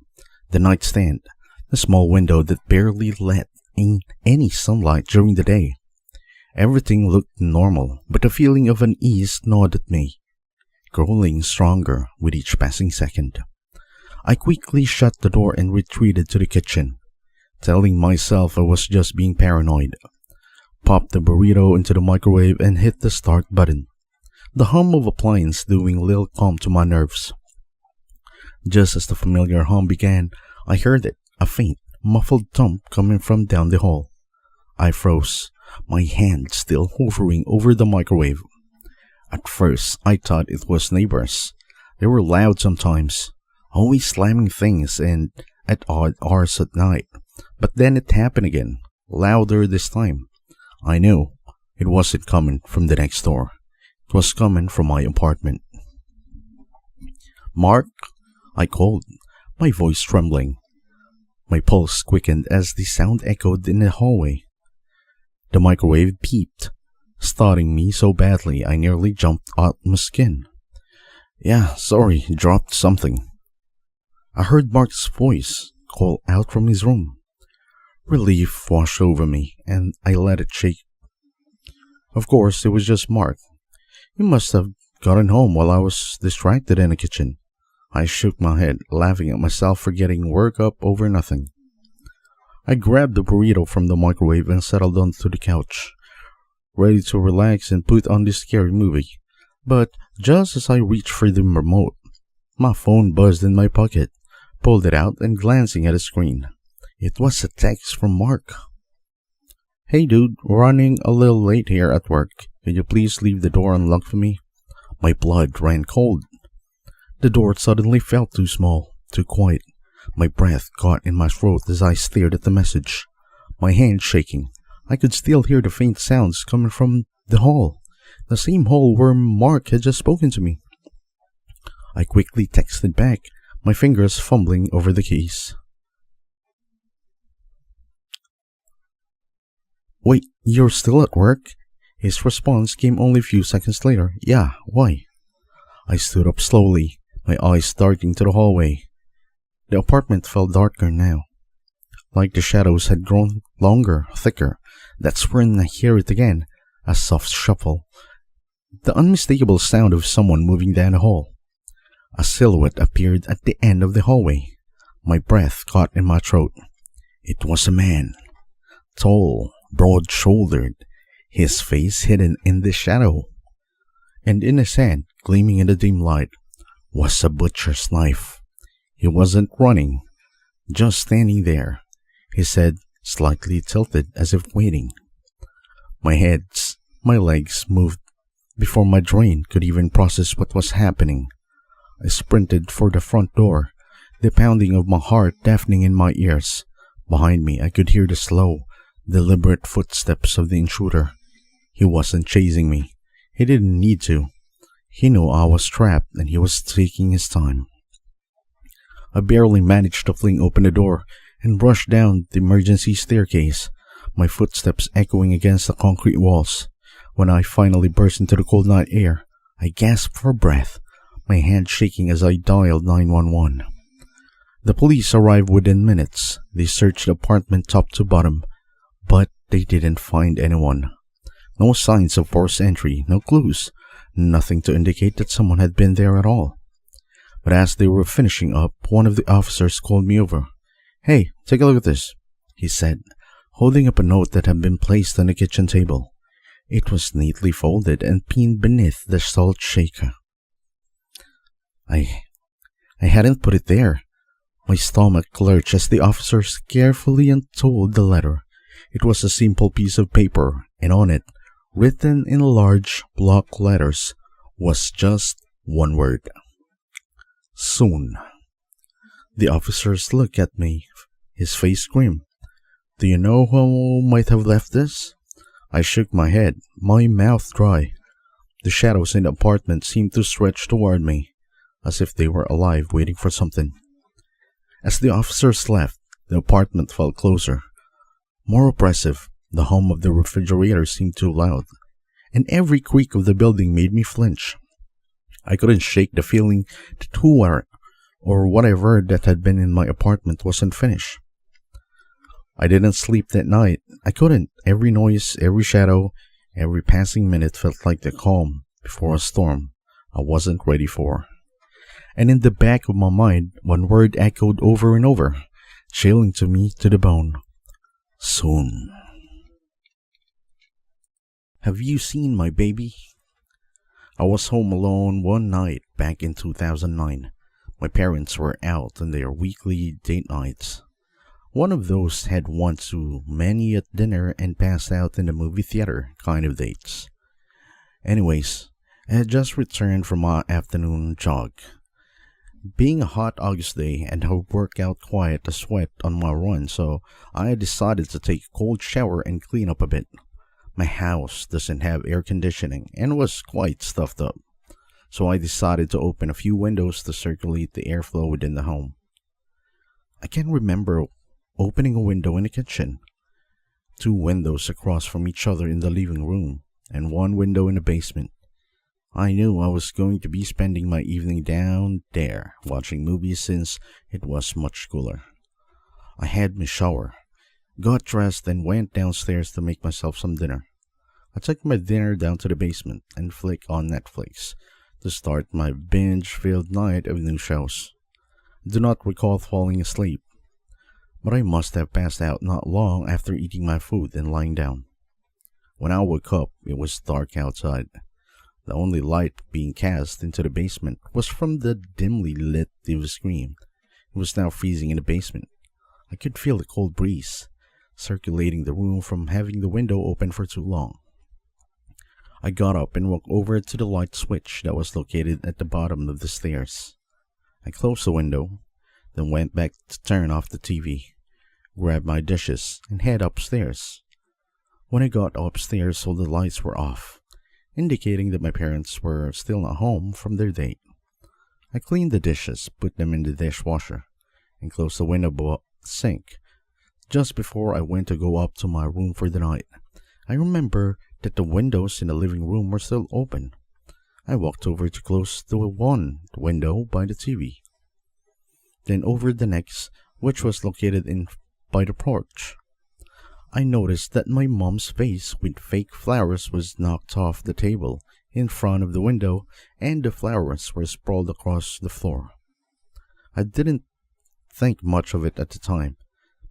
the nightstand, the small window that barely let in any sunlight during the day. Everything looked normal, but a feeling of unease gnawed at me, growing stronger with each passing second. I quickly shut the door and retreated to the kitchen, telling myself I was just being paranoid. Popped the burrito into the microwave and hit the start button, the hum of appliance doing little calm to my nerves. Just as the familiar hum began, I heard it, a faint, muffled thump coming from down the hall. I froze, my hand still hovering over the microwave. At first, I thought it was neighbors. They were loud sometimes, always slamming things and at odd hours at night. But then it happened again, louder this time. I knew it wasn't coming from the next door. It was coming from my apartment. "Mark?" I called, my voice trembling. My pulse quickened as the sound echoed in the hallway. The microwave beeped, starting me so badly I nearly jumped out my skin. "Yeah, sorry, dropped something." I heard Mark's voice call out from his room. Relief washed over me, and I let it shake. Of course, it was just Mark. He must have gotten home while I was distracted in the kitchen. I shook my head, laughing at myself for getting worked up over nothing. I grabbed the burrito from the microwave and settled onto the couch, ready to relax and put on this scary movie. But just as I reached for the remote, my phone buzzed in my pocket, pulled it out and glancing at the screen. It was a text from Mark. "Hey dude, running a little late here at work. Can you please leave the door unlocked for me?" My blood ran cold. The door suddenly felt too small, too quiet. My breath caught in my throat as I stared at the message. My hands shaking. I could still hear the faint sounds coming from the hall. The same hall where Mark had just spoken to me. I quickly texted back, my fingers fumbling over the keys. "Wait, you're still at work?" His response came only a few seconds later. "Yeah, why?" I stood up slowly, my eyes darting to the hallway. The apartment felt darker now, like the shadows had grown longer, thicker. That's when I hear it again, a soft shuffle. The unmistakable sound of someone moving down the hall. A silhouette appeared at the end of the hallway. My breath caught in my throat. It was a man. Tall, broad-shouldered, his face hidden in the shadow. And in his hand, gleaming in the dim light, was a butcher's knife. He wasn't running, just standing there, his head slightly tilted as if waiting. My legs moved before my brain could even process what was happening. I sprinted for the front door, the pounding of my heart deafening in my ears. Behind me, I could hear the slow, deliberate footsteps of the intruder. He wasn't chasing me. He didn't need to. He knew I was trapped and he was taking his time. I barely managed to fling open the door and rush down the emergency staircase, my footsteps echoing against the concrete walls. When I finally burst into the cold night air, I gasped for breath, my hand shaking as I dialed 911. The police arrived within minutes. They searched the apartment top to bottom, but they didn't find anyone. No signs of forced entry, no clues, nothing to indicate that someone had been there at all. But as they were finishing up, one of the officers called me over. "Hey, take a look at this," he said, holding up a note that had been placed on the kitchen table. It was neatly folded and pinned beneath the salt shaker. I hadn't put it there. My stomach lurched as the officers carefully untold the letter. It was a simple piece of paper, and on it, written in large block letters, was just one word. Soon. The officers looked at me, his face grim. "Do you know who might have left this?" I shook my head, my mouth dry. The shadows in the apartment seemed to stretch toward me, as if they were alive, waiting for something. As the officers left, the apartment felt closer, more oppressive. The hum of the refrigerator seemed too loud, and every creak of the building made me flinch. I couldn't shake the feeling that whoever or whatever that had been in my apartment wasn't finished. I didn't sleep that night. I couldn't. Every noise, every shadow, every passing minute felt like the calm before a storm I wasn't ready for. And in the back of my mind, one word echoed over and over, chilling to me to the bone. Soon. Have you seen my baby? I was home alone one night back in 2009. My parents were out on their weekly date nights. One of those had one too many at dinner and passed out in the movie theater kind of dates. Anyways, I had just returned from my afternoon jog. Being a hot August day and had worked out quite a sweat on my run, so I decided to take a cold shower and clean up a bit. My house doesn't have air conditioning and was quite stuffed up, so I decided to open a few windows to circulate the airflow within the home. I can remember opening a window in the kitchen, 2 windows across from each other in the living room, and 1 window in the basement. I knew I was going to be spending my evening down there watching movies since it was much cooler. I had my shower, got dressed, and went downstairs to make myself some dinner. I took my dinner down to the basement and flicked on Netflix to start my binge-filled night of new shows. I do not recall falling asleep, but I must have passed out not long after eating my food and lying down. When I woke up, it was dark outside. The only light being cast into the basement was from the dimly lit TV screen. It was now freezing in the basement. I could feel the cold breeze circulating the room from having the window open for too long. I got up and walked over to the light switch that was located at the bottom of the stairs. I closed the window, then went back to turn off the TV, grabbed my dishes, and head upstairs. When I got upstairs, all the lights were off, indicating that my parents were still not home from their date. I cleaned the dishes, put them in the dishwasher, and closed the window above the sink. Just before I went to go up to my room for the night, I remember that the windows in the living room were still open. I walked over to close the one window by the TV, then over the next, which was located by the porch. I noticed that my mom's vase with fake flowers was knocked off the table in front of the window, and the flowers were sprawled across the floor. I didn't think much of it at the time.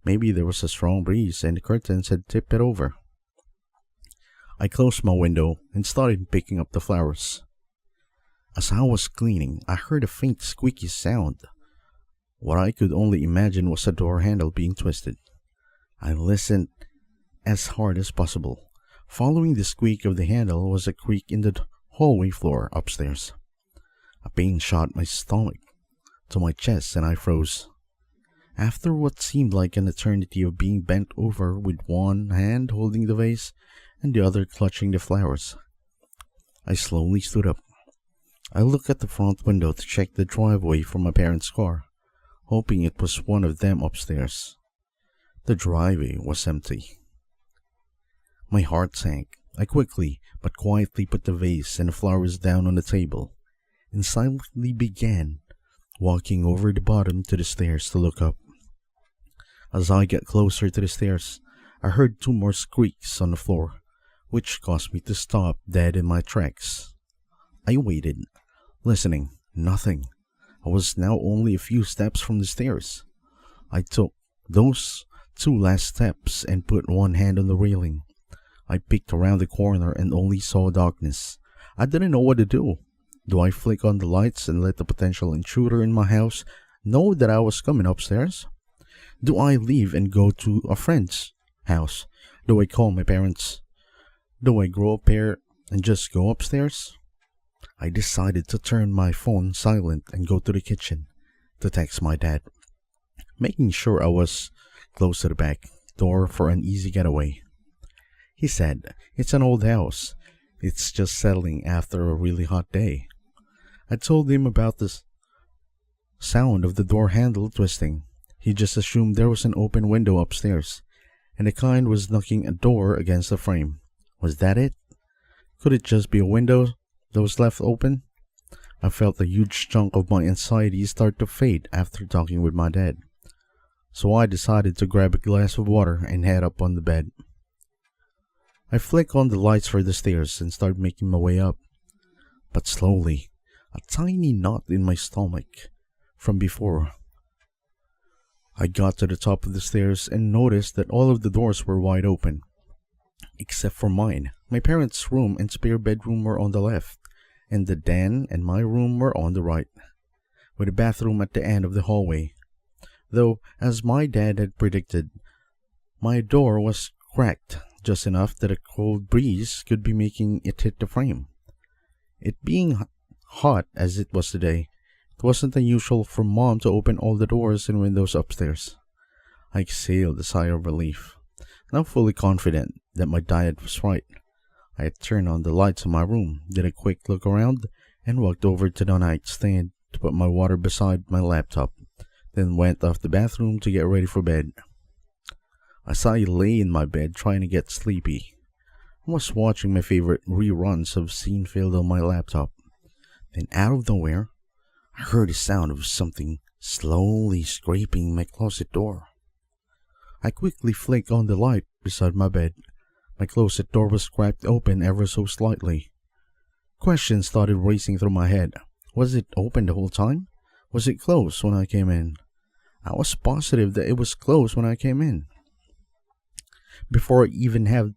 Maybe there was a strong breeze and the curtains had tipped it over. I closed my window and started picking up the flowers. As I was cleaning, I heard a faint squeaky sound. What I could only imagine was a door handle being twisted. I listened as hard as possible. Following the squeak of the handle was a creak in the hallway floor upstairs. A pain shot my stomach to my chest and I froze. After what seemed like an eternity of being bent over with one hand holding the vase and the other clutching the flowers, I slowly stood up. I looked at the front window to check the driveway for my parents' car, hoping it was one of them upstairs. The driveway was empty. My heart sank. I quickly but quietly put the vase and the flowers down on the table and silently began walking over the bottom to the stairs to look up. As I got closer to the stairs, I heard two more squeaks on the floor, which caused me to stop dead in my tracks. I waited, listening. Nothing. I was now only a few steps from the stairs. I took those two last steps and put one hand on the railing. I peeked around the corner and only saw darkness. I didn't know what to do. Do I flick on the lights and let the potential intruder in my house know that I was coming upstairs? Do I leave and go to a friend's house? Do I call my parents? Do I grow a pair and just go upstairs? I decided to turn my phone silent and go to the kitchen to text my dad, making sure I was close to the back door for an easy getaway. He said, "It's an old house. It's just settling after a really hot day." I told him about the sound of the door handle twisting. He just assumed there was an open window upstairs, and the kind was knocking a door against the frame. Was that it? Could it just be a window that was left open? I felt a huge chunk of my anxiety start to fade after talking with my dad. So I decided to grab a glass of water and head up on the bed. I flicked on the lights for the stairs and started making my way up. But slowly, a tiny knot in my stomach from before. I got to the top of the stairs and noticed that all of the doors were wide open, except for mine. My parents' room and spare bedroom were on the left, and the den and my room were on the right, with a bathroom at the end of the hallway. Though, as my dad had predicted, my door was cracked just enough that a cold breeze could be making it hit the frame. It being hot as it was today, it wasn't unusual for Mom to open all the doors and windows upstairs. I exhaled a sigh of relief, now fully confident that my dad was right. I had turned on the lights in my room, did a quick look around, and walked over to the nightstand to put my water beside my laptop, then went off the bathroom to get ready for bed. As I lay in my bed trying to get sleepy, I was watching my favorite reruns of Seinfeld on my laptop. Then out of nowhere, I heard the sound of something slowly scraping my closet door. I quickly flicked on the light beside my bed. My closet door was cracked open ever so slightly. Questions started racing through my head. Was it open the whole time? Was it closed when I came in? I was positive that it was closed when I came in. Before I even had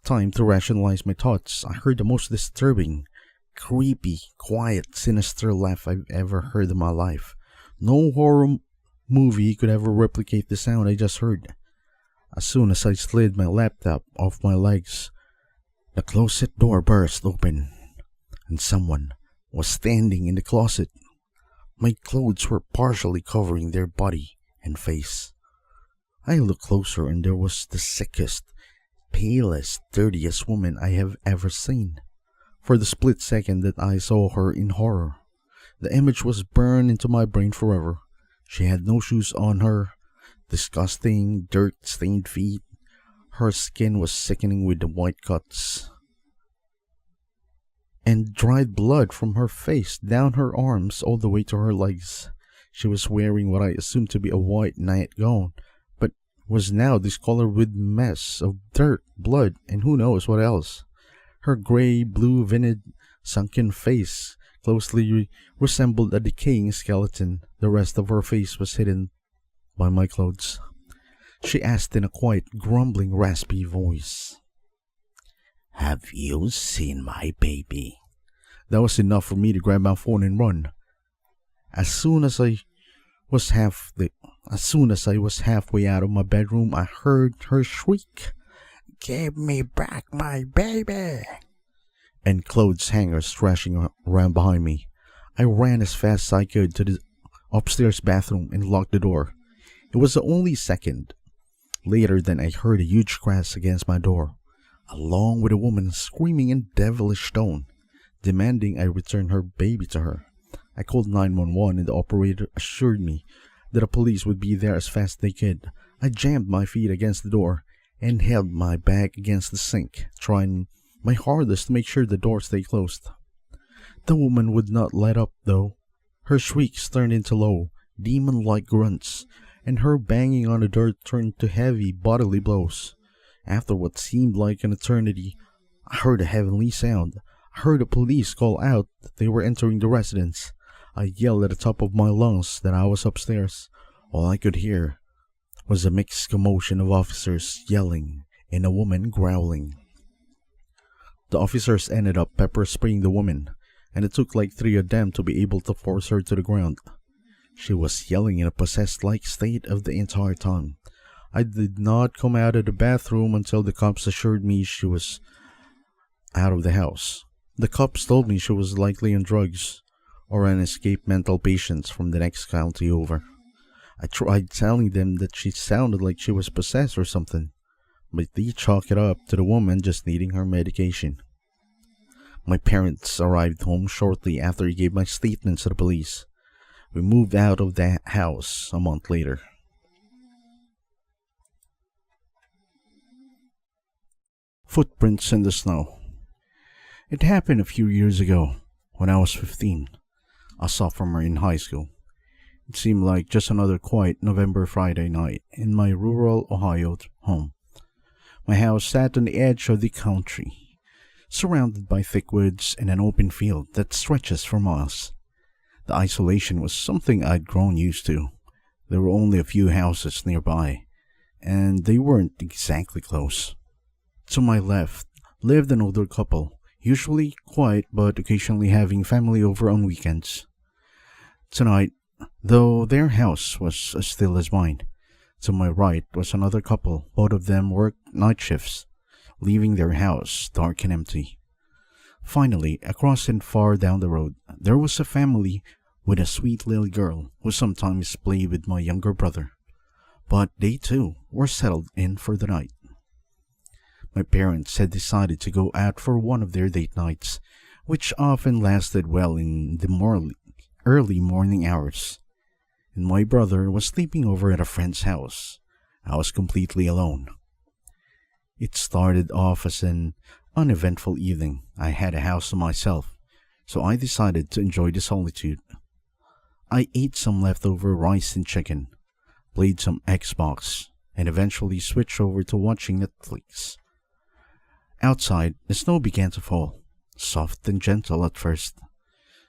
time to rationalize my thoughts, I heard the most disturbing, creepy, quiet, sinister laugh I've ever heard in my life. No horror movie could ever replicate the sound I just heard. As soon as I slid my laptop off my legs, the closet door burst open, and someone was standing in the closet. My clothes were partially covering their body and face. I looked closer, and there was the sickest, palest, dirtiest woman I have ever seen. For the split second that I saw her in horror, the image was burned into my brain forever. She had no shoes on her, disgusting, dirt-stained feet. Her skin was sickening with the white cuts and dried blood from her face down her arms all the way to her legs. She was wearing what I assumed to be a white nightgown, but was now discolored with mess of dirt, blood, and who knows what else. Her gray-blue vined sunken face closely resembled a decaying skeleton. The rest of her face was hidden by my clothes. She asked in a quiet, grumbling, raspy voice, "Have you seen my baby?" That was enough for me to grab my phone and run. As soon as I was halfway out of my bedroom, I heard her shriek, "Give me back my baby!" and clothes hangers thrashing around behind me. I ran as fast as I could to the upstairs bathroom and locked the door. It was only a second later than I heard a huge crash against my door, along with a woman screaming in devilish tone, demanding I return her baby to her. I called 911 and the operator assured me that the police would be there as fast as they could. I jammed my feet against the door and held my back against the sink, trying my hardest to make sure the door stayed closed. The woman would not let up, though. Her shrieks turned into low, demon-like grunts, and her banging on the dirt turned to heavy bodily blows. After what seemed like an eternity, I heard a heavenly sound. I heard the police call out that they were entering the residence. I yelled at the top of my lungs that I was upstairs. All I could hear was a mixed commotion of officers yelling and a woman growling. The officers ended up pepper spraying the woman, and it took like 3 of them to be able to force her to the ground. She was yelling in a possessed-like state of the entire time. I did not come out of the bathroom until the cops assured me she was out of the house. The cops told me she was likely on drugs or an escaped mental patient from the next county over. I tried telling them that she sounded like she was possessed or something, but they chalked it up to the woman just needing her medication. My parents arrived home shortly after I gave my statements to the police. We moved out of the house a month later. Footprints in the snow. It happened a few years ago, when I was 15, a sophomore in high school. It seemed like just another quiet November Friday night in my rural Ohio home. My house sat on the edge of the country, surrounded by thick woods and an open field that stretches for miles. The isolation was something I'd grown used to. There were only a few houses nearby, and they weren't exactly close. To my left lived an older couple, usually quiet but occasionally having family over on weekends. Tonight, though, their house was as still as mine. To my right was another couple. Both of them worked night shifts, leaving their house dark and empty. Finally, across and far down the road, there was a family with a sweet little girl who sometimes played with my younger brother. But they too were settled in for the night. My parents had decided to go out for one of their date nights, which often lasted well in the early morning hours. And my brother was sleeping over at a friend's house. I was completely alone. It started off as an uneventful evening. I had a house to myself, so I decided to enjoy the solitude. I ate some leftover rice and chicken, played some Xbox, and eventually switched over to watching Netflix. Outside, the snow began to fall, soft and gentle at first,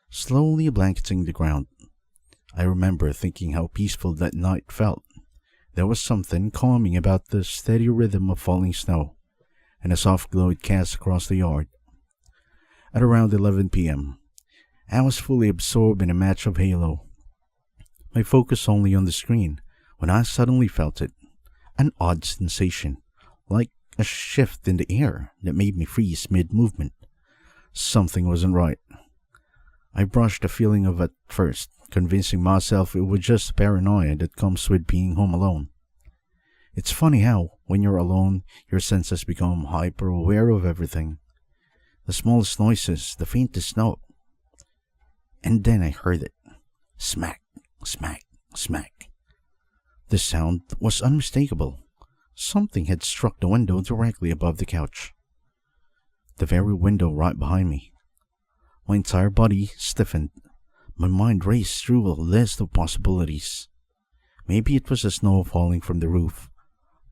slowly blanketing the ground. I remember thinking how peaceful that night felt. There was something calming about the steady rhythm of falling snow, and a soft glow it cast across the yard. At around 11 p.m., I was fully absorbed in a match of Halo, my focus only on the screen, when I suddenly felt it, an odd sensation, like a shift in the air that made me freeze mid-movement. Something wasn't right. I brushed the feeling of at first, convincing myself it was just paranoia that comes with being home alone. It's funny how, when you're alone, your senses become hyper-aware of everything. The smallest noises, the faintest note. And then I heard it. Smack, smack, smack. The sound was unmistakable. Something had struck the window directly above the couch. The very window right behind me. My entire body stiffened. My mind raced through a list of possibilities. Maybe it was the snow falling from the roof,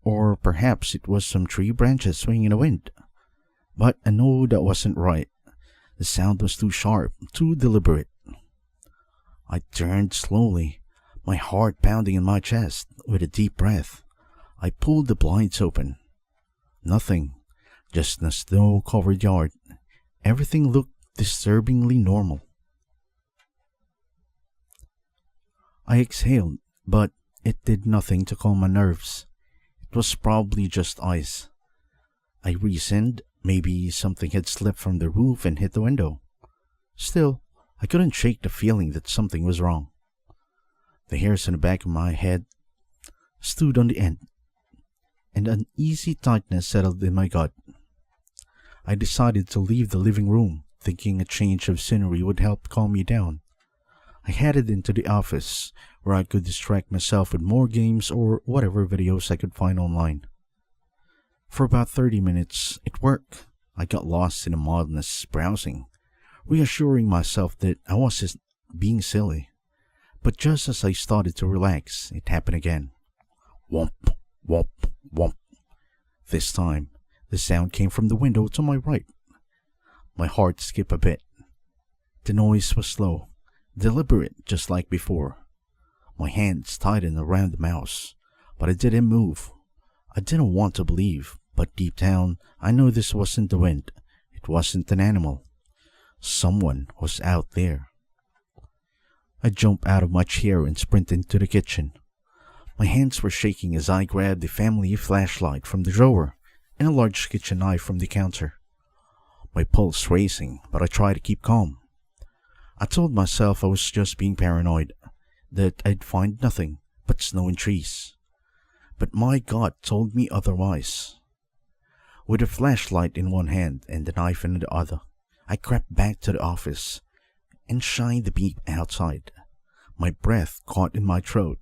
or perhaps it was some tree branches swinging in the wind. But I know that wasn't right. The sound was too sharp, too deliberate. I turned slowly, my heart pounding in my chest. With a deep breath, I pulled the blinds open. Nothing, just a snow-covered yard. Everything looked disturbingly normal. I exhaled, but it did nothing to calm my nerves. It was probably just ice. I reasoned maybe something had slipped from the roof and hit the window. Still, I couldn't shake the feeling that something was wrong. The hairs on the back of my head stood on the end, and an uneasy tightness settled in my gut. I decided to leave the living room, thinking a change of scenery would help calm me down. I headed into the office, where I could distract myself with more games or whatever videos I could find online. For about 30 minutes, it worked. I got lost in a mindless browsing, reassuring myself that I was just being silly. But just as I started to relax, it happened again. Whomp, whomp, whomp. This time, the sound came from the window to my right. My heart skipped a bit. The noise was slow, deliberate, just like before. My hands tightened around the mouse, but I didn't move. I didn't want to believe, but deep down, I knew this wasn't the wind. It wasn't an animal. Someone was out there. I jumped out of my chair and sprinted into the kitchen. My hands were shaking as I grabbed the family flashlight from the drawer and a large kitchen knife from the counter. My pulse racing, but I tried to keep calm. I told myself I was just being paranoid, that I'd find nothing but snow and trees. But my gut told me otherwise. With a flashlight in one hand and the knife in the other, I crept back to the office and shined the beam outside. My breath caught in my throat.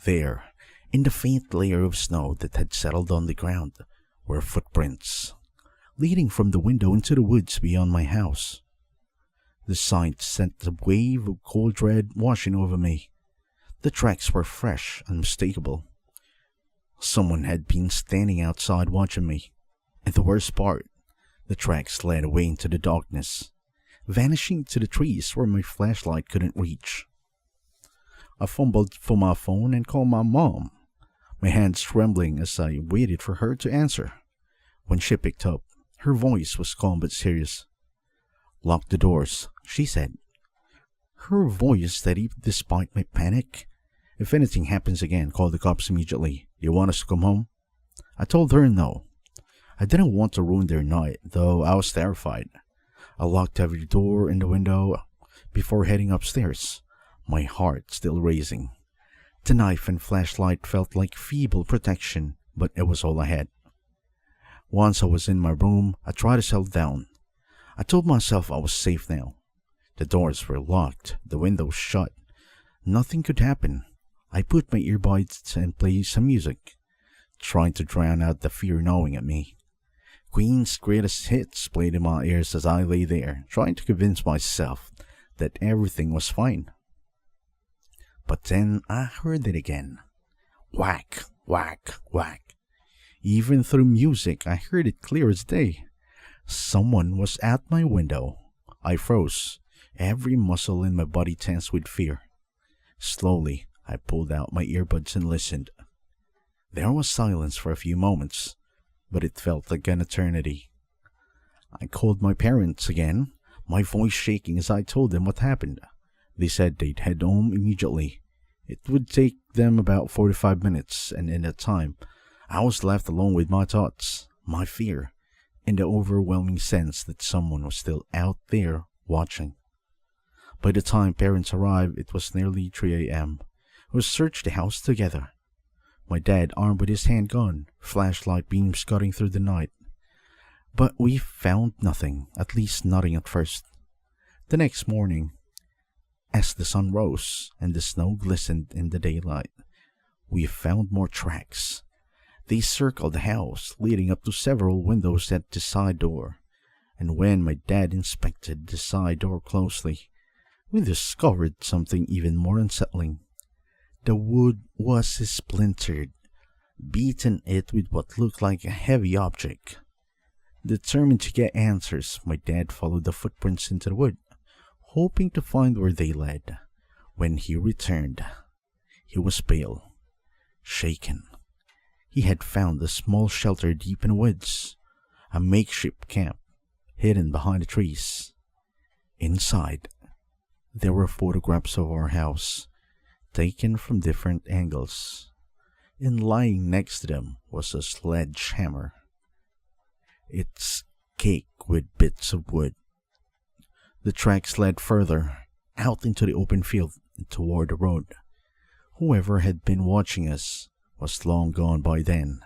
There, in the faint layer of snow that had settled on the ground, were footprints, leading from the window into the woods beyond my house. The sight sent a wave of cold dread washing over me. The tracks were fresh, unmistakable. Someone had been standing outside watching me. And the worst part, the tracks led away into the darkness, vanishing to the trees where my flashlight couldn't reach. I fumbled for my phone and called my mom, my hands trembling as I waited for her to answer. When she picked up, her voice was calm but serious. "Lock the doors," she said. Her voice steady despite my panic. "If anything happens again, call the cops immediately. You want us to come home?" I told her no. I didn't want to ruin their night, though I was terrified. I locked every door and the window before heading upstairs, my heart still racing. The knife and flashlight felt like feeble protection, but it was all I had. Once I was in my room, I tried to settle down. I told myself I was safe now. The doors were locked, the windows shut. Nothing could happen. I put my earbuds and played some music, trying to drown out the fear gnawing at me. Queen's greatest hits played in my ears as I lay there, trying to convince myself that everything was fine. But then I heard it again. Whack, whack, whack. Even through music, I heard it clear as day. Someone was at my window. I froze, every muscle in my body tense with fear. Slowly, I pulled out my earbuds and listened. There was silence for a few moments. but it felt like an eternity. I called my parents again, my voice shaking as I told them what happened. They said they'd head home immediately. It would take them about 45 minutes, and in that time, I was left alone with my thoughts, my fear, and the overwhelming sense that someone was still out there watching. By the time parents arrived, it was nearly 3 a.m. We searched the house together. My dad armed with his handgun, flashlight beams cutting through the night. But we found nothing, at least nothing at first. The next morning, as the sun rose and the snow glistened in the daylight, we found more tracks. They circled the house, leading up to several windows at the side door. And when my dad inspected the side door closely, we discovered something even more unsettling. The wood was splintered, beaten it with what looked like a heavy object. Determined to get answers, my dad followed the footprints into the wood, hoping to find where they led. When he returned, he was pale, shaken. He had found a small shelter deep in the woods, a makeshift camp hidden behind the trees. Inside, there were photographs of our house, taken from different angles, and lying next to them was a sledgehammer. It's caked with bits of wood. The tracks led further, out into the open field and toward the road. Whoever had been watching us was long gone by then.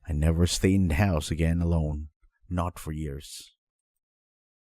I never stayed in the house again alone, not for years.